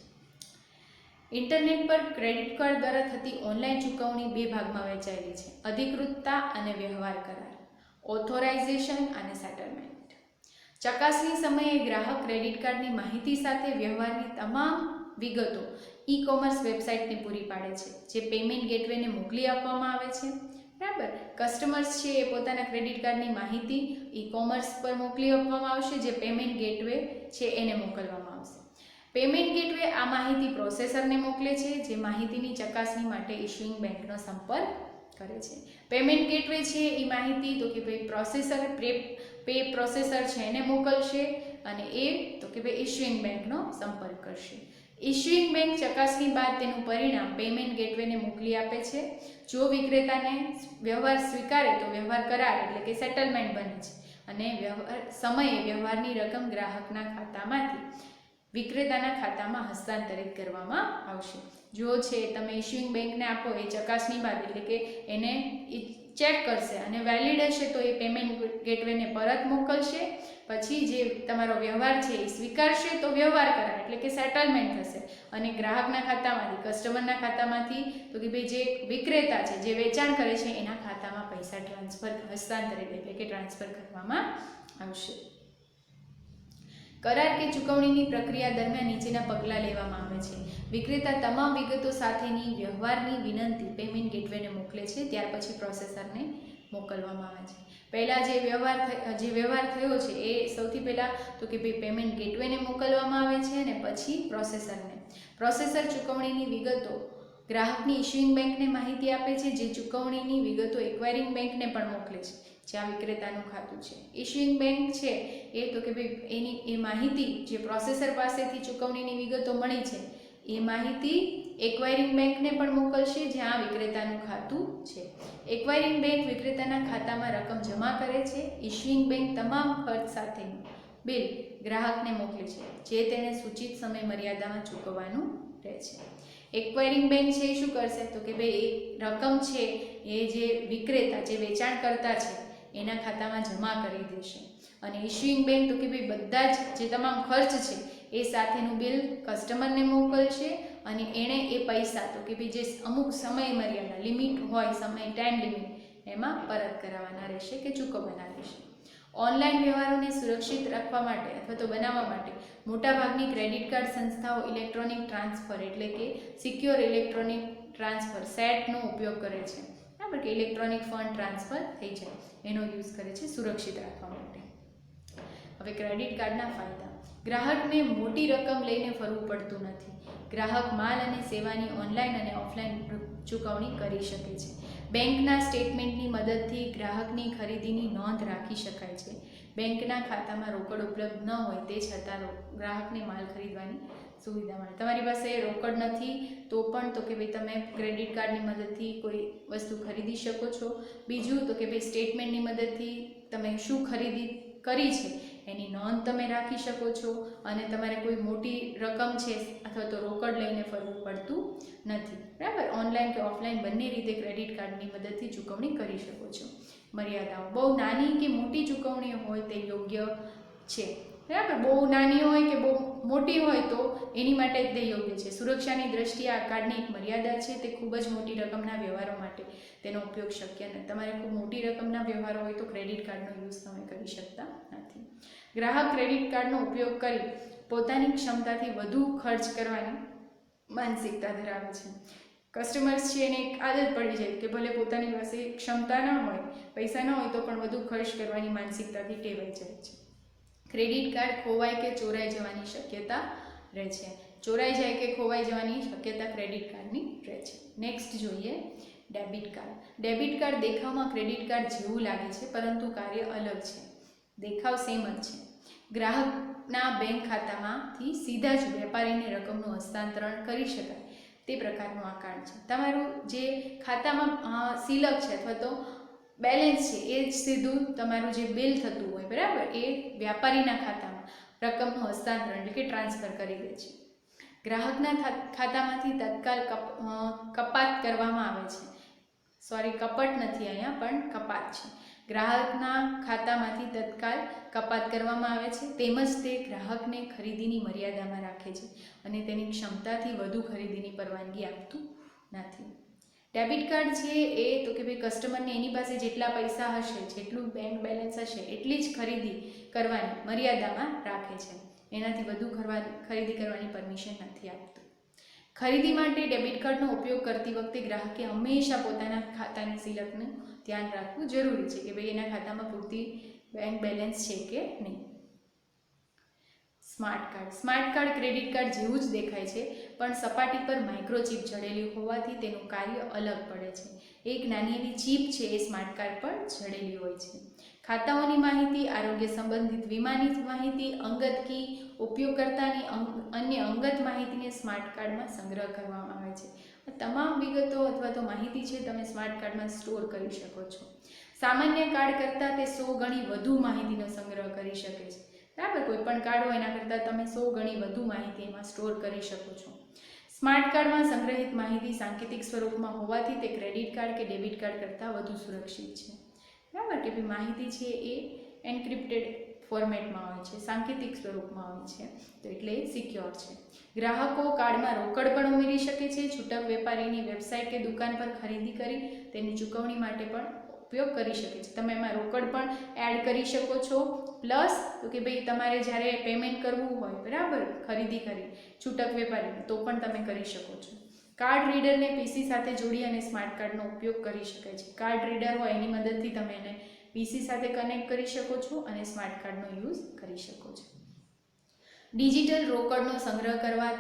ઇન્ટરનેટ પર ક્રેડિટ કાર્ડ દ્વારા થતી ઓનલાઈન ચૂકવણી બે ભાગમાં વહેંચાયેલી છે, અધિકૃતતા અને વ્યવહાર કરાર, ઓથોરાઇઝેશન અને સેટલમેન્ટ. ચકાસણી સમયે ગ્રાહક ક્રેડિટ કાર્ડની માહિતી સાથે વ્યવહારની તમામ વિગતો ઈ-કોમર્સ વેબસાઇટને પૂરી પાડે છે જે પેમેન્ટ ગેટવેને મોકલી આપવામાં આવે છે, બરાબર. કસ્ટમર્સ છે એ પોતાના ક્રેડિટ કાર્ડની માહિતી ઈ-કોમર્સ પર મોકલી આપવામાં આવશે, જે પેમેન્ટ ગેટવે છે એને મોકલવામાં આવશે. પેમેન્ટ ગેટવે આ માહિતી પ્રોસેસરને મોકલે છે જે માહિતીની ચકાસણી માટે ઇશ્યુઇંગ બેંકનો સંપર્ક કરે છે. પેમેન્ટ ગેટવે છે એ માહિતી તો કે ભાઈ પ્રોસેસર છે એને મોકલશે અને એ તો કે ભાઈ ઇશ્યુઇંગ બેંકનો સંપર્ક કરશે. ઇશ્યુઇંગ બેંક ચકાસણી બાદ તેનું પરિણામ પેમેન્ટ ગેટવેને મોકલી આપે છે. જો વિક્રેતાને વ્યવહાર સ્વીકારે તો વ્યવહાર કરાર એટલે કે સેટલમેન્ટ બને છે અને સમયે વ્યવહારની રકમ ગ્રાહકના ખાતામાંથી વિક્રેતાના ખાતામાં હસ્તાંતરિત કરવામાં આવશે. જો છે તમે ઇશ્યુઇંગ બેંકને આપો એ ચકાસણી બાદ એટલે કે એને ચેક કરશે અને વેલિડ હશે તો એ પેમેન્ટ ગેટવેને પરત મોકલશે. પછી જે તમારો વ્યવહાર છે એ સ્વીકારશે તો વ્યવહાર કરાર એટલે કે સેટલમેન્ટ થશે અને ગ્રાહકના ખાતામાંથી કસ્ટમરના ખાતામાંથી તો કે ભાઈ જે વિક્રેતા છે જે વેચાણ કરે છે એના ખાતામાં પૈસા હસ્તાંતરિત એટલે કે ટ્રાન્સફર કરવામાં આવશે. કરાર કે ચૂકવણીની પ્રક્રિયા દરમિયાન નીચેના પગલાં લેવામાં આવે છે. વિક્રેતા તમામ વિગતો સાથેની વ્યવહારની વિનંતી પેમેન્ટ ગેટવેને મોકલે છે, ત્યાર પછી પ્રોસેસરને મોકલવામાં આવે છે. પહેલાં જે વ્યવહાર થયો છે એ સૌથી પહેલાં તો કે ભાઈ પેમેન્ટ ગેટવેને મોકલવામાં આવે છે અને પછી પ્રોસેસરને. પ્રોસેસર ચૂકવણીની વિગતો ગ્રાહકની ઇશ્યુઇંગ બેંકને માહિતી આપે છે, જે ચૂકવણીની વિગતો એક્વાયરિંગ બેંકને પણ મોકલે છે જ્યાં વિક્રેતાનું ખાતું છે. ઇશ્યુઇંગ બેંક છે એ તો કે ભાઈ એ માહિતી જે પ્રોસેસર પાસેથી ચૂકવણીની વિગતો મળી છે એ માહિતી એક્વાયરિંગ બેંકને પણ મોકલશે જ્યાં વિક્રેતાનું ખાતું છે. એક્વાયરિંગ બેંક વિક્રેતાના ખાતામાં રકમ જમા કરે છે. ઇશ્યુઇંગ બેંક તમામ ખર્ચ સાથેનું બિલ ગ્રાહકને મોકલે છે જે તેણે સૂચિત સમય મર્યાદામાં ચૂકવવાનું રહે છે. એક્વાયરિંગ બેંક છે એ શું કરશે તો કે ભાઈ એ રકમ છે એ જે વિક્રેતા જે વેચાણ કરતા છે એના ખાતામાં જમા કરી દેશે અને ઇશ્યુઇંગ બેંક તો કે ભાઈ બધા જ જે તમામ ખર્ચ છે એ સાથેનું બિલ કસ્ટમરને મોકલશે અને એણે એ પૈસા તો કે ભાઈ જે અમુક સમય મર્યાદા લિમિટ હોય ટાઈમ લિમિટ એમાં પરત કરાવવાના રહેશે કે ચૂકવવાના રહેશે. ઓનલાઈન વ્યવહારોને સુરક્ષિત રાખવા માટે અથવા તો બનાવવા માટે મોટાભાગની ક્રેડિટ કાર્ડ સંસ્થાઓ ઇલેક્ટ્રોનિક ટ્રાન્સફર એટલે કે સિક્યોર ઇલેક્ટ્રોનિક ટ્રાન્સફર સેટનો ઉપયોગ કરે છે, બરાબર, કે ઇલેક્ટ્રોનિક ફંડ ટ્રાન્સફર થઈ જાય એનો યુઝ કરે છે સુરક્ષિત રાખવા માટે. હવે ક્રેડિટ કાર્ડના ફાયદા. ગ્રાહકને મોટી રકમ લઈને ફરવું પડતું નથી. ગ્રાહક માલ અને સેવાની ઓનલાઈન અને ઓફલાઈન ચૂકવણી કરી શકે છે. બેંકના સ્ટેટમેન્ટની મદદથી ગ્રાહકની ખરીદીની નોંધ રાખી શકાય છે. બેંકના ખાતામાં રોકડ ઉપલબ્ધ ન હોય તે છતાં ગ્રાહકને માલ ખરીદવાની સુવિધા મળે. તમારી પાસે રોકડ નથી તો પણ તો કે ભાઈ તમે ક્રેડિટ કાર્ડની મદદથી કોઈ વસ્તુ ખરીદી શકો છો. બીજું તો કે ભાઈ સ્ટેટમેન્ટની મદદથી તમે શું ખરીદી કરી છે એની નોંધ તમે રાખી શકો છો અને તમારે કોઈ મોટી રકમ છે અથવા તો રોકડ લઈને ફરવું પડતું નથી. બરાબર, ઓનલાઈન કે ઓફલાઈન બંને રીતે ક્રેડિટ કાર્ડની મદદથી ચૂકવણી કરી શકો છો. મર્યાદાઓ: બહુ નાની કે મોટી ચૂકવણી હોય તે યોગ્ય છે. બરાબર, બહુ નાની હોય કે બહુ મોટી હોય તો એની માટે જ તે યોગ્ય છે. સુરક્ષાની દ્રષ્ટિએ આ કાર્ડની એક મર્યાદા છે, તે ખૂબ જ મોટી રકમના વ્યવહારો માટે તેનો ઉપયોગ શક્ય નથી. તમારે ખૂબ મોટી રકમના વ્યવહારો હોય તો ક્રેડિટ કાર્ડનો યુઝ તમે કરી શકતા નથી. ગ્રાહક ક્રેડિટ કાર્ડનો ઉપયોગ કરી પોતાની ક્ષમતાથી વધુ ખર્ચ કરવાની માનસિકતા ધરાવે છે. કસ્ટમર્સ છે એને એક આદત પડી જાય કે ભલે પોતાની પાસે ક્ષમતા ન હોય, પૈસા ન હોય તો પણ વધુ ખર્ચ કરવાની માનસિકતાથી ટેવાઈ જાય છે. ક્રેડિટ કાર્ડ ખોવાય કે ચોરાઈ જવાની શક્યતા રહે છે. ચોરાઈ જાય કે ખોવાઈ જવાની શક્યતા ક્રેડિટ કાર્ડની રહે છે. નેક્સ્ટ જોઈએ ડેબિટ કાર્ડ. ડેબિટ કાર્ડ દેખાવમાં ક્રેડિટ કાર્ડ જેવું લાગે છે પરંતુ કાર્ય અલગ છે. દેખાવ સેમ જ છે. ગ્રાહકના બેંક ખાતામાંથી સીધા જ વેપારીને રકમનું હસ્તાંતરણ કરી શકાય તે પ્રકારનું આ કાર્ડ છે. તમારું જે ખાતામાં સિલક છે અથવા તો બેલેન્સ છે એ જ સીધું તમારું જે બિલ થતું હોય, બરાબર, એ વ્યાપારીના ખાતામાં રકમનું હસ્તાંતરણ એટલે કે ટ્રાન્સફર કરી દે છે. ગ્રાહકના ખાતામાંથી તત્કાલ કપાત કરવામાં આવે છે. કપટ નથી અહીંયા, પણ કપાત છે. ગ્રાહકના ખાતામાંથી તત્કાલ કપાત કરવામાં આવે છે. તેમજ તે ગ્રાહકને ખરીદીની મર્યાદામાં રાખે છે અને તેની ક્ષમતાથી વધુ ખરીદીની પરવાનગી આપતું નથી. ડેબિટ કાર્ડ છે એ તો કે ભાઈ કસ્ટમરને એની પાસે જેટલા પૈસા હશે, જેટલું બેંક બેલેન્સ હશે એટલી જ ખરીદી કરવાની મર્યાદામાં રાખે છે. એનાથી વધુ ખરીદી કરવાની પરમિશન નથી આપતું. ખરીદી માટે ડેબિટ કાર્ડનો ઉપયોગ કરતી વખતે ગ્રાહકે હંમેશા પોતાના ખાતાની સિલકનું ધ્યાન રાખવું જરૂરી છે કે ભાઈ એના ખાતામાં પૂરતી બેંક બેલેન્સ છે કે નહીં. Smart card. Smart card credit card જેવું જ દેખાય છે પણ સપાટી પર માઇક્રોચિપ જડેલી હોવાથી તેનું કાર્ય અલગ પડે છે. એક નાની એવી ચિપ છે એ સ્માર્ટ કાર્ડ પર જડેલી હોય છે. ખાતાઓની માહિતી, આરોગ્ય સંબંધિત વીમાની માહિતી, અંગત કી, ઉપયોગકર્તાની અન્ય અંગત માહિતીને સ્માર્ટ કાર્ડમાં સંગ્રહ કરવામાં આવે છે. તમામ વિગતો અથવા તો માહિતી છે તમે સ્માર્ટ કાર્ડમાં સ્ટોર કરી શકો છો. સામાન્ય કાર્ડ કરતાં તે 100 ગણી વધુ માહિતીનો સંગ્રહ કરી શકે છે. બરાબર, કોઈ પણ કાર્ડ હોય એના કરતાં તમે 100 ગણી વધુ માહિતી એમાં સ્ટોર કરી શકો છો. સ્માર્ટ કાર્ડમાં સંગ્રહિત માહિતી સાંકેતિક સ્વરૂપમાં હોવાથી તે ક્રેડિટ કાર્ડ કે ડેબિટ કાર્ડ કરતાં વધુ સુરક્ષિત છે. બરાબર, કે ભાઈ માહિતી છે એ એન્ક્રિપ્ટેડ ફોર્મેટમાં હોય છે, સાંકેતિક સ્વરૂપમાં હોય છે, તો એટલે એ સિક્યોર છે. ગ્રાહકો કાર્ડમાં રોકડ પણ ઉમેરી શકે છે. છૂટક વેપારીની વેબસાઇટ કે દુકાન પર ખરીદી કરી તેની ચૂકવણી માટે પણ ઉપયોગ કરી શકે છે. તમે એમાં રોકડ પણ એડ કરી શકો છો. પ્લસ તો કે ભાઈ તમારે જ્યારે પેમેન્ટ કરવું હોય, બરાબર, ખરીદી કરી છૂટક વેપારીને, તો પણ તમે કરી શકો છો. કાર્ડ રીડરને પીસી સાથે જોડી અને સ્માર્ટ કાર્ડનો ઉપયોગ કરી શકાય છે. કાર્ડ રીડર હોય એની મદદથી તમે એને પીસી સાથે કનેક્ટ કરી શકો છો અને સ્માર્ટ કાર્ડનો યુઝ કરી શકો છો. ડિજિટલ રોકડનો સંગ્રહ કરવા,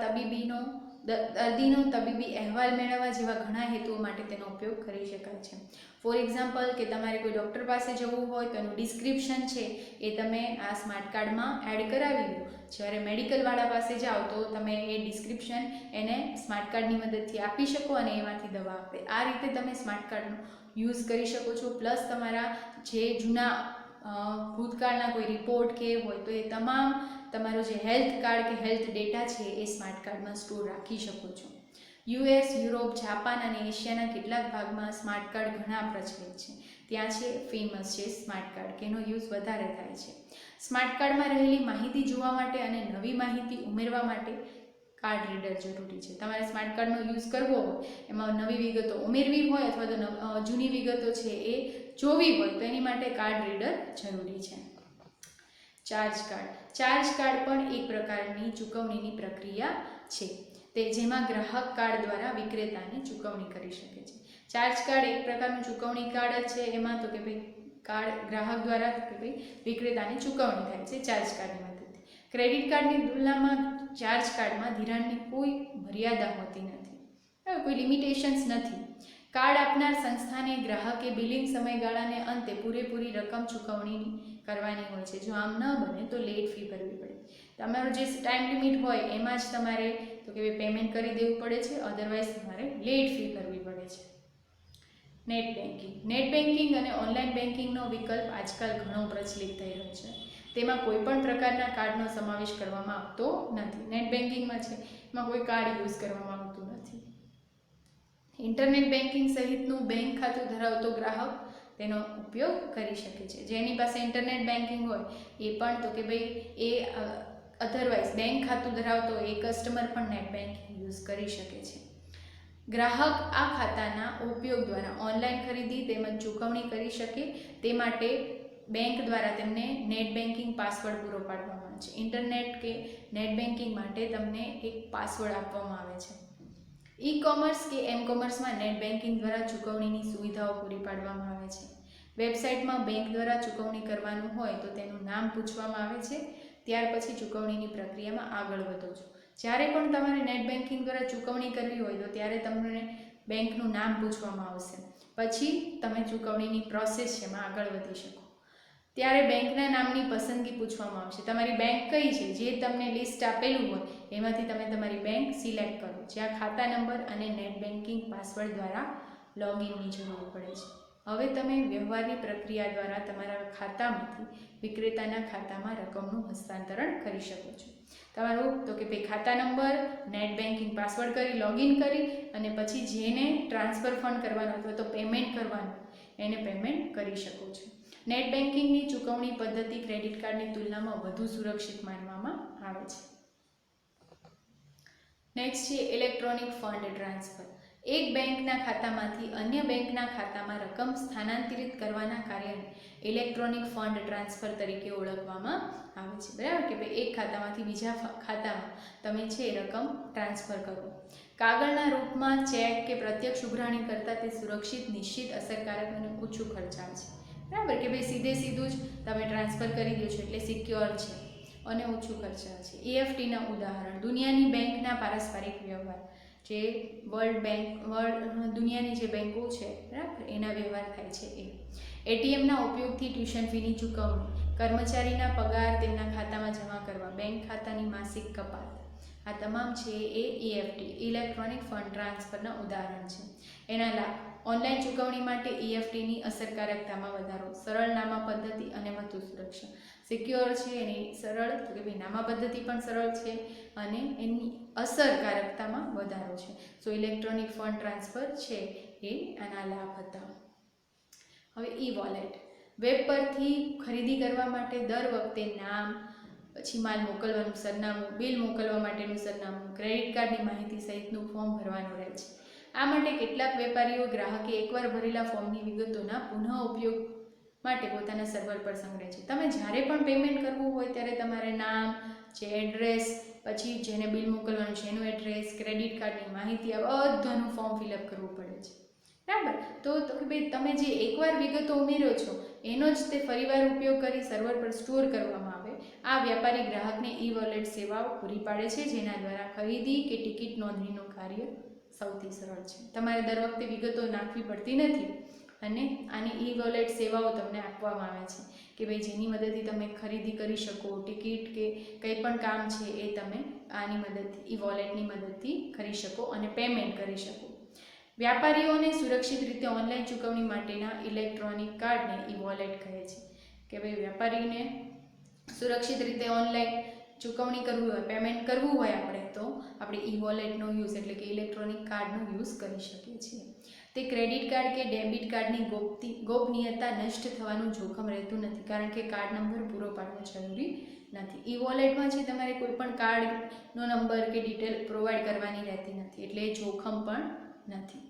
દર્દીનો તબીબી અહેવાલ મેળવવા જેવા ઘણા હેતુઓ માટે તેનો ઉપયોગ કરી શકાય છે. ફોર એક્ઝામ્પલ કે તમારે કોઈ ડૉક્ટર પાસે જવું હોય તો એનું ડિસ્ક્રિપ્શન છે એ તમે આ સ્માર્ટ કાર્ડમાં એડ કરાવી દો. જ્યારે મેડિકલવાળા પાસે જાઓ તો તમે એ ડિસ્ક્રિપ્શન એને સ્માર્ટ કાર્ડની મદદથી આપી શકો અને એમાંથી દવા આપે. આ રીતે તમે સ્માર્ટ કાર્ડનો યુઝ કરી શકો છો. પ્લસ તમારા જે જૂના ભૂતકાળના કોઈ રિપોર્ટ કે હોય તો એ તમામ તમારો જે હેલ્થ કાર્ડ કે હેલ્થ ડેટા છે એ સ્માર્ટ કાર્ડમાં સ્ટોર રાખી શકો છો. યુએસ, યુરોપ, જાપાન અને એશિયાના કેટલાક ભાગમાં સ્માર્ટ કાર્ડ ઘણા પ્રચલિત છે. ત્યાં છે ફેમસ છે સ્માર્ટ કાર્ડ કે એનો યુઝ વધારે થાય છે. સ્માર્ટ કાર્ડમાં રહેલી માહિતી જોવા માટે અને નવી માહિતી ઉમેરવા માટે કાર્ડ રીડર જરૂરી છે. તમારે સ્માર્ટ કાર્ડનો યુઝ કરવો હોય, એમાં નવી વિગતો ઉમેરવી હોય અથવા તો જૂની વિગતો છે એ જોવી હોય તો એની માટે કાર્ડ રીડર જરૂરી છે. Charge card. ચાર્જ કાર્ડ પણ એક પ્રકારની ચૂકવણીની પ્રક્રિયા છે તે જેમાં ગ્રાહક કાર્ડ દ્વારા વિક્રેતાને ચૂકવણી કરી શકે છે. ચાર્જ કાર્ડ એક પ્રકારનું ચૂકવણી કાર્ડ જ છે. એમાં તો કે ભાઈ કાર્ડ ગ્રાહક દ્વારા કે ભાઈ વિક્રેતાને ચૂકવણી થાય છે ચાર્જ કાર્ડની મદદથી. ક્રેડિટ કાર્ડની તુલનામાં ચાર્જ કાર્ડમાં ધિરાણની કોઈ મર્યાદા હોતી નથી, કોઈ લિમિટેશન્સ નથી. કાર્ડ આપનાર સંસ્થાને ગ્રાહકે બિલિંગ સમયગાળાને અંતે પૂરેપૂરી રકમ ચૂકવણી કરવાની હોય છે. જો આમ ન બને તો લેટ ફી ભરવી પડે. તમારો જે ટાઈમ લિમિટ હોય એમાં જ તમારે તો કે પેમેન્ટ કરી દેવું પડે છે, અધરવાઇઝ તમારે લેટ ફી ભરવી પડે છે. નેટ બેન્કિંગ અને ઓનલાઈન બેન્કિંગનો વિકલ્પ આજકાલ ઘણો પ્રચલિત થઈ રહ્યો છે. તેમાં કોઈ પણ પ્રકારના કાર્ડનો સમાવેશ કરવામાં આવતો નથી. નેટ બેન્કિંગમાં છે એમાં કોઈ કાર્ડ યુઝ કરવામાં આવતું નથી. ઇન્ટરનેટ બેન્કિંગ સહિતનું બેંક ખાતું ધરાવતો ગ્રાહક તેનો ઉપયોગ કરી શકે છે. જેની પાસે ઇન્ટરનેટ બેન્કિંગ હોય એ પણ તો કે ભાઈ એ અધરવાઇઝ બેંક ખાતું ધરાવતો એ કસ્ટમર પણ નેટ બેન્કિંગ યુઝ કરી શકે છે. ગ્રાહક આ ખાતાના ઉપયોગ દ્વારા ઓનલાઈન ખરીદી તેમજ ચૂકવણી કરી શકે તે માટે બેંક દ્વારા તેમને નેટ બેન્કિંગ પાસવર્ડ પૂરો પાડવામાં આવે છે. ઇન્ટરનેટ કે નેટ બેન્કિંગ માટે તમને એક પાસવર્ડ આપવામાં આવે છે. ઈ કોમર્સ કે એમ કોમર્સમાં નેટ બેન્કિંગ દ્વારા ચૂકવણીની સુવિધાઓ પૂરી પાડવામાં આવે છે. વેબસાઇટમાં બેંક દ્વારા ચૂકવણી કરવાનું હોય તો તેનું નામ પૂછવામાં આવે છે. ત્યાર પછી ચૂકવણીની પ્રક્રિયામાં આગળ વધો છો. જ્યારે પણ તમારે નેટ બેન્કિંગ દ્વારા ચૂકવણી કરવી હોય તો ત્યારે તમને બેંકનું નામ પૂછવામાં આવશે. પછી તમે ચૂકવણીની પ્રોસેસ છે એમાં આગળ વધી શકો. ત્યારે બેંકના નામની પસંદગી પૂછવામાં આવશે. તમારી બેંક કઈ છે જે તમને લિસ્ટ આપેલું હોય એમાંથી તમે તમારી બેંક સિલેક્ટ કરો, જ્યાં ખાતા નંબર અને નેટ બેન્કિંગ પાસવર્ડ દ્વારા લોગિનની જરૂર પડે છે. હવે તમે વ્યવહારની પ્રક્રિયા દ્વારા તમારા ખાતામાંથી વિક્રેતાના ખાતામાં રકમનું હસ્તાંતરણ કરી શકો છો. તમારું તો કે ભાઈ ખાતા નંબર, નેટ બેન્કિંગ પાસવર્ડ કરી લોગિન કરી અને પછી જેને ટ્રાન્સફર ફંડ કરવાનું અથવા તો પેમેન્ટ કરવાનું એને પેમેન્ટ કરી શકો છો. નેટ બેન્કિંગની ચૂકવણી પદ્ધતિ ક્રેડિટ કાર્ડની તુલનામાં વધુ સુરક્ષિત માનવામાં આવે છે. નેક્સ્ટ છે ઇલેક્ટ્રોનિક ફંડ ટ્રાન્સફર. એક બેંકના ખાતામાંથી અન્ય બેંકના ખાતામાં રકમ સ્થાનાંતરિત કરવાના કાર્યને ઇલેક્ટ્રોનિક ફંડ ટ્રાન્સફર તરીકે ઓળખવામાં આવે છે. બરાબર કે ભાઈ એક ખાતામાંથી બીજા ખાતામાં તમે છે રકમ ટ્રાન્સફર કરો. કાગળના રૂપમાં ચેક કે પ્રત્યક્ષ ઉઘરાણી કરતાં તે સુરક્ષિત, નિશ્ચિત, અસરકારક અને ઓછું ખર્ચાળ છે. બરાબર કે ભાઈ સીધું જ તમે ટ્રાન્સફર કરી દો છો એટલે સિક્યોર છે અને ઓછું ખર્ચાળ છે. EFTના ઉદાહરણ: દુનિયાની બેંકના પારસ્પરિક વ્યવહાર, જે દુનિયાની જે બેંકો છે બરાબર એના વ્યવહાર થાય છે એ. ATMના ઉપયોગથી ટ્યુશન ફીની ચૂકવણી, કર્મચારીના પગાર તેમના ખાતામાં જમા કરવા, બેંક ખાતાની માસિક કપાત, આ તમામ છે એ EFT ઇલેક્ટ્રોનિક ફંડ ટ્રાન્સફરના ઉદાહરણ છે. એના લાભ: ઓનલાઈન ચૂકવણી માટે EFTની અસરકારકતામાં વધારો, સરળ નામા પદ્ધતિ અને વધુ સુરક્ષા. સિક્યોર છે એની સરળ તો કે ભાઈ નામા પદ્ધતિ પણ સરળ છે અને એની અસરકારકતામાં વધારો છે. સો ઇલેક્ટ્રોનિક ફંડ ટ્રાન્સફર છે એ આના લાભ હતા. હવે વોલેટ. વેબ પરથી ખરીદી કરવા માટે દર વખતે નામ, પછી માલ મોકલવાનું સરનામું, બિલ મોકલવા માટેનું સરનામું, ક્રેડિટ કાર્ડની માહિતી સહિતનું ફોર્મ ભરવાનું રહે છે. આ માટે કેટલાક વેપારીઓ ગ્રાહકે એકવાર ભરેલા ફોર્મની વિગતોના પુનઃ ઉપયોગ માટે પોતાના સર્વર પર સંગ્રહે છે. તમે જ્યારે પણ પેમેન્ટ કરવું હોય ત્યારે તમારે નામ, જે એડ્રેસ, પછી જેને બિલ મોકલવાનું છે એનું એડ્રેસ, ક્રેડિટ કાર્ડની માહિતી, આ બધાનું ફોર્મ ફિલઅપ કરવું પડે છે. બરાબર. તો ભાઈ તમે જે એકવાર વિગતો ઉમેરો છો એનો જ તે ફરીવાર ઉપયોગ કરી સર્વર પર સ્ટોર કરવામાં આવે. આ વ્યાપારી ગ્રાહકને વોલેટ સેવાઓ પૂરી પાડે છે, જેના દ્વારા ખરીદી કે ટિકિટ નોંધણીનું કાર્ય સૌથી સરળ છે. તમારે દર વખતે વિગતો નાખવી પડતી નથી અને આની વોલેટ સેવાઓ તમને આપવામાં આવે છે કે ભાઈ જેની મદદથી તમે ખરીદી કરી શકો, ટિકિટ કે કંઈ પણ કામ છે એ તમે આની મદદથી વોલેટની મદદથી કરી શકો અને પેમેન્ટ કરી શકો. વ્યાપારીઓને સુરક્ષિત રીતે ઓનલાઈન ચૂકવણી માટેના ઇલેક્ટ્રોનિક કાર્ડને વોલેટ કહે છે કે ભાઈ વ્યાપારીને સુરક્ષિત રીતે ઓનલાઈન ચૂકવણી કરવું હોય, પેમેન્ટ કરવું હોય આપણે તો આપણે વોલેટનો યુઝ એટલે કે ઇલેક્ટ્રોનિક કાર્ડનો યુઝ કરી શકીએ છીએ. તે ક્રેડિટ કાર્ડ કે ડેબિટ કાર્ડની ગોપનીયતા નષ્ટ થવાનું જોખમ રહેતું નથી, કારણ કે કાર્ડ નંબર પૂરો પાડવો જરૂરી નથી. વોલેટમાં છે તમારે કોઈ પણ કાર્ડનો નંબર કે ડિટેલ પ્રોવાઈડ કરવાની રહેતી નથી, એટલે જોખમ પણ નથી.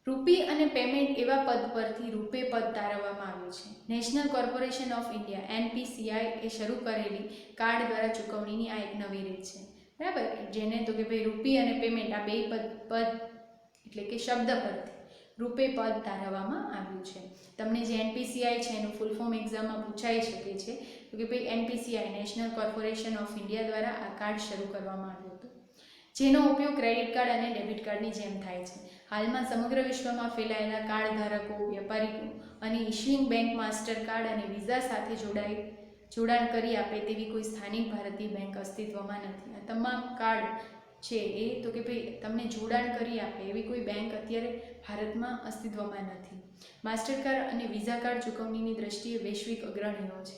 રૂપી અને પેમેન્ટ એવા પદ પરથી રૂપે પદ તારવવામાં આવ્યું છે. National corporation of India NPCI એ શરૂ કરેલી કાર્ડ દ્વારા ચૂકવણીની આ એક નવી રીત છે. બરાબર, જેને તો કે ભાઈ રૂપી અને પેમેન્ટ આ બે પદ એટલે કે શબ્દ પરથી રૂપે પદ તારવવામાં આવ્યું છે. તમને જે NPCI છે એનું ફૂલ ફોર્મ એક્ઝામમાં પૂછાઈ શકે છે તો કે ભાઈ NPCI national corporation of India દ્વારા આ કાર્ડ શરૂ કરવામાં આવ્યું હતું. જેનો ઉપયોગ ક્રેડિટ કાર્ડ અને ડેબિટ કાર્ડની જેમ થાય છે. હાલમાં સમગ્ર વિશ્વમાં ફેલાયેલા કાર્ડ ધારકો, વેપારીઓ અને ઇશ્યુઇંગ બેંક માસ્ટર કાર્ડ અને વિઝા સાથે જોડાણ કરી આપે તેવી કોઈ સ્થાનિક ભારતીય બેંક અસ્તિત્વમાં નથી. આ તમામ કાર્ડ છે એ તો કે ભાઈ તમને જોડાણ કરી આપે એવી કોઈ બેંક અત્યારે ભારતમાં અસ્તિત્વમાં નથી. માસ્ટરકાર્ડ અને વિઝા કાર્ડ ચૂકવણીની દ્રષ્ટિએ વૈશ્વિક અગ્રણીઓ છે.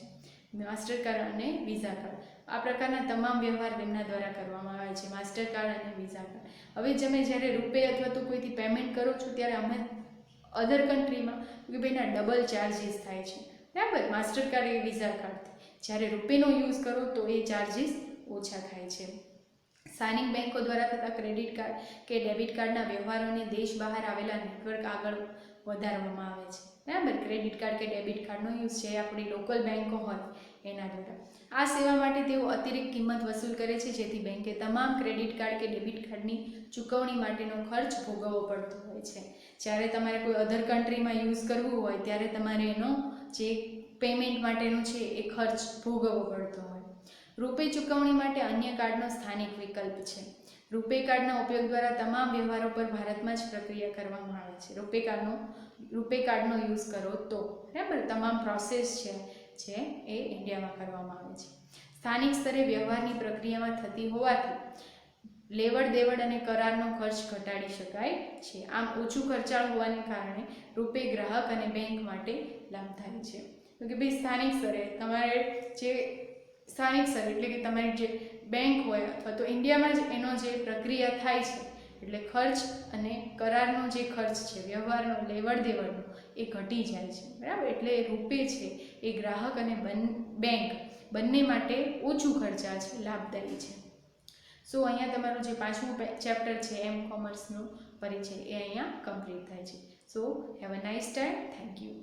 માસ્ટરકાર્ડ અને વિઝા કાર્ડ આ પ્રકારના તમામ વ્યવહાર તેમના દ્વારા કરવામાં આવે છે. માસ્ટરકાર્ડ અને વિઝા કાર્ડ. હવે તમે જ્યારે રૂપે અથવા તો કોઈથી પેમેન્ટ કરો છો ત્યારે અમે અધર કન્ટ્રીમાં કે ભાઈના ડબલ ચાર્જીસ થાય છે, બરાબર. માસ્ટરકાર્ડ એ વિઝા કાર્ડથી જ્યારે રૂપેનો યુઝ કરો તો એ ચાર્જીસ ઓછા થાય છે. સ્થાનિક બેંકો દ્વારા થતા ક્રેડિટ કાર્ડ કે ડેબિટ કાર્ડના વ્યવહારોને દેશ બહાર આવેલા નેટવર્ક આગળ વધારવામાં આવે છે, બરાબર. ક્રેડિટ કાર્ડ કે ડેબિટ કાર્ડનો યુઝ છે આપણી લોકલ બેંકો હોય એના દ્વારા. આ સેવા માટે તેઓ અતિરિક્ત કિંમત વસૂલ કરે છે, જેથી બેંકે તમામ ક્રેડિટ કાર્ડ કે ડેબિટ કાર્ડની ચૂકવણી માટેનો ખર્ચ ભોગવવો પડતો હોય છે. જ્યારે તમારે કોઈ અધર કન્ટ્રીમાં યુઝ કરવું હોય ત્યારે તમારે એનો જે પેમેન્ટ માટેનો છે એ ખર્ચ ભોગવવો પડતો હોય. રૂપે ચૂકવણી માટે અન્ય કાર્ડનો સ્થાનિક વિકલ્પ છે. રૂપે કાર્ડના ઉપયોગ દ્વારા તમામ વ્યવહારો પર ભારતમાં જ પ્રક્રિયા કરવામાં આવે છે. રૂપે કાર્ડનો યુઝ કરો તો, બરાબર, તમામ પ્રોસેસ છે એ ઇન્ડિયામાં કરવામાં આવે છે. સ્થાનિક સ્તરે વ્યવહારની પ્રક્રિયામાં થતી હોવાથી લેવડ દેવડ અને કરારનો ખર્ચ ઘટાડી શકાય છે. આમ ઓછું ખર્ચાળ હોવાને કારણે રૂપે ગ્રાહક અને બેંક માટે લાભદાયી છે. તો કે ભાઈ સ્થાનિક સ્તરે તમારે જે સ્થાનિક સ્તરે એટલે કે તમારી જે બેંક હોય અથવા તો ઇન્ડિયામાં જ એનો જે પ્રક્રિયા થાય છે એટલે ખર્ચ અને કરારનો જે ખર્ચ છે, વ્યવહારનો, લેવડ દેવડનો, એ ઘટી જાય છે, બરાબર. એટલે રૂપે છે એ ગ્રાહક અને બેંક બંને માટે ઓછું ખર્ચાળ છે, લાભદાયી છે. સો અહીંયા તમારું જે 5મું ચેપ્ટર છે એમ કોમર્સનો પરિચય એ અહીંયા કમ્પ્લીટ થાય છે. સો have a nice time. Thank you.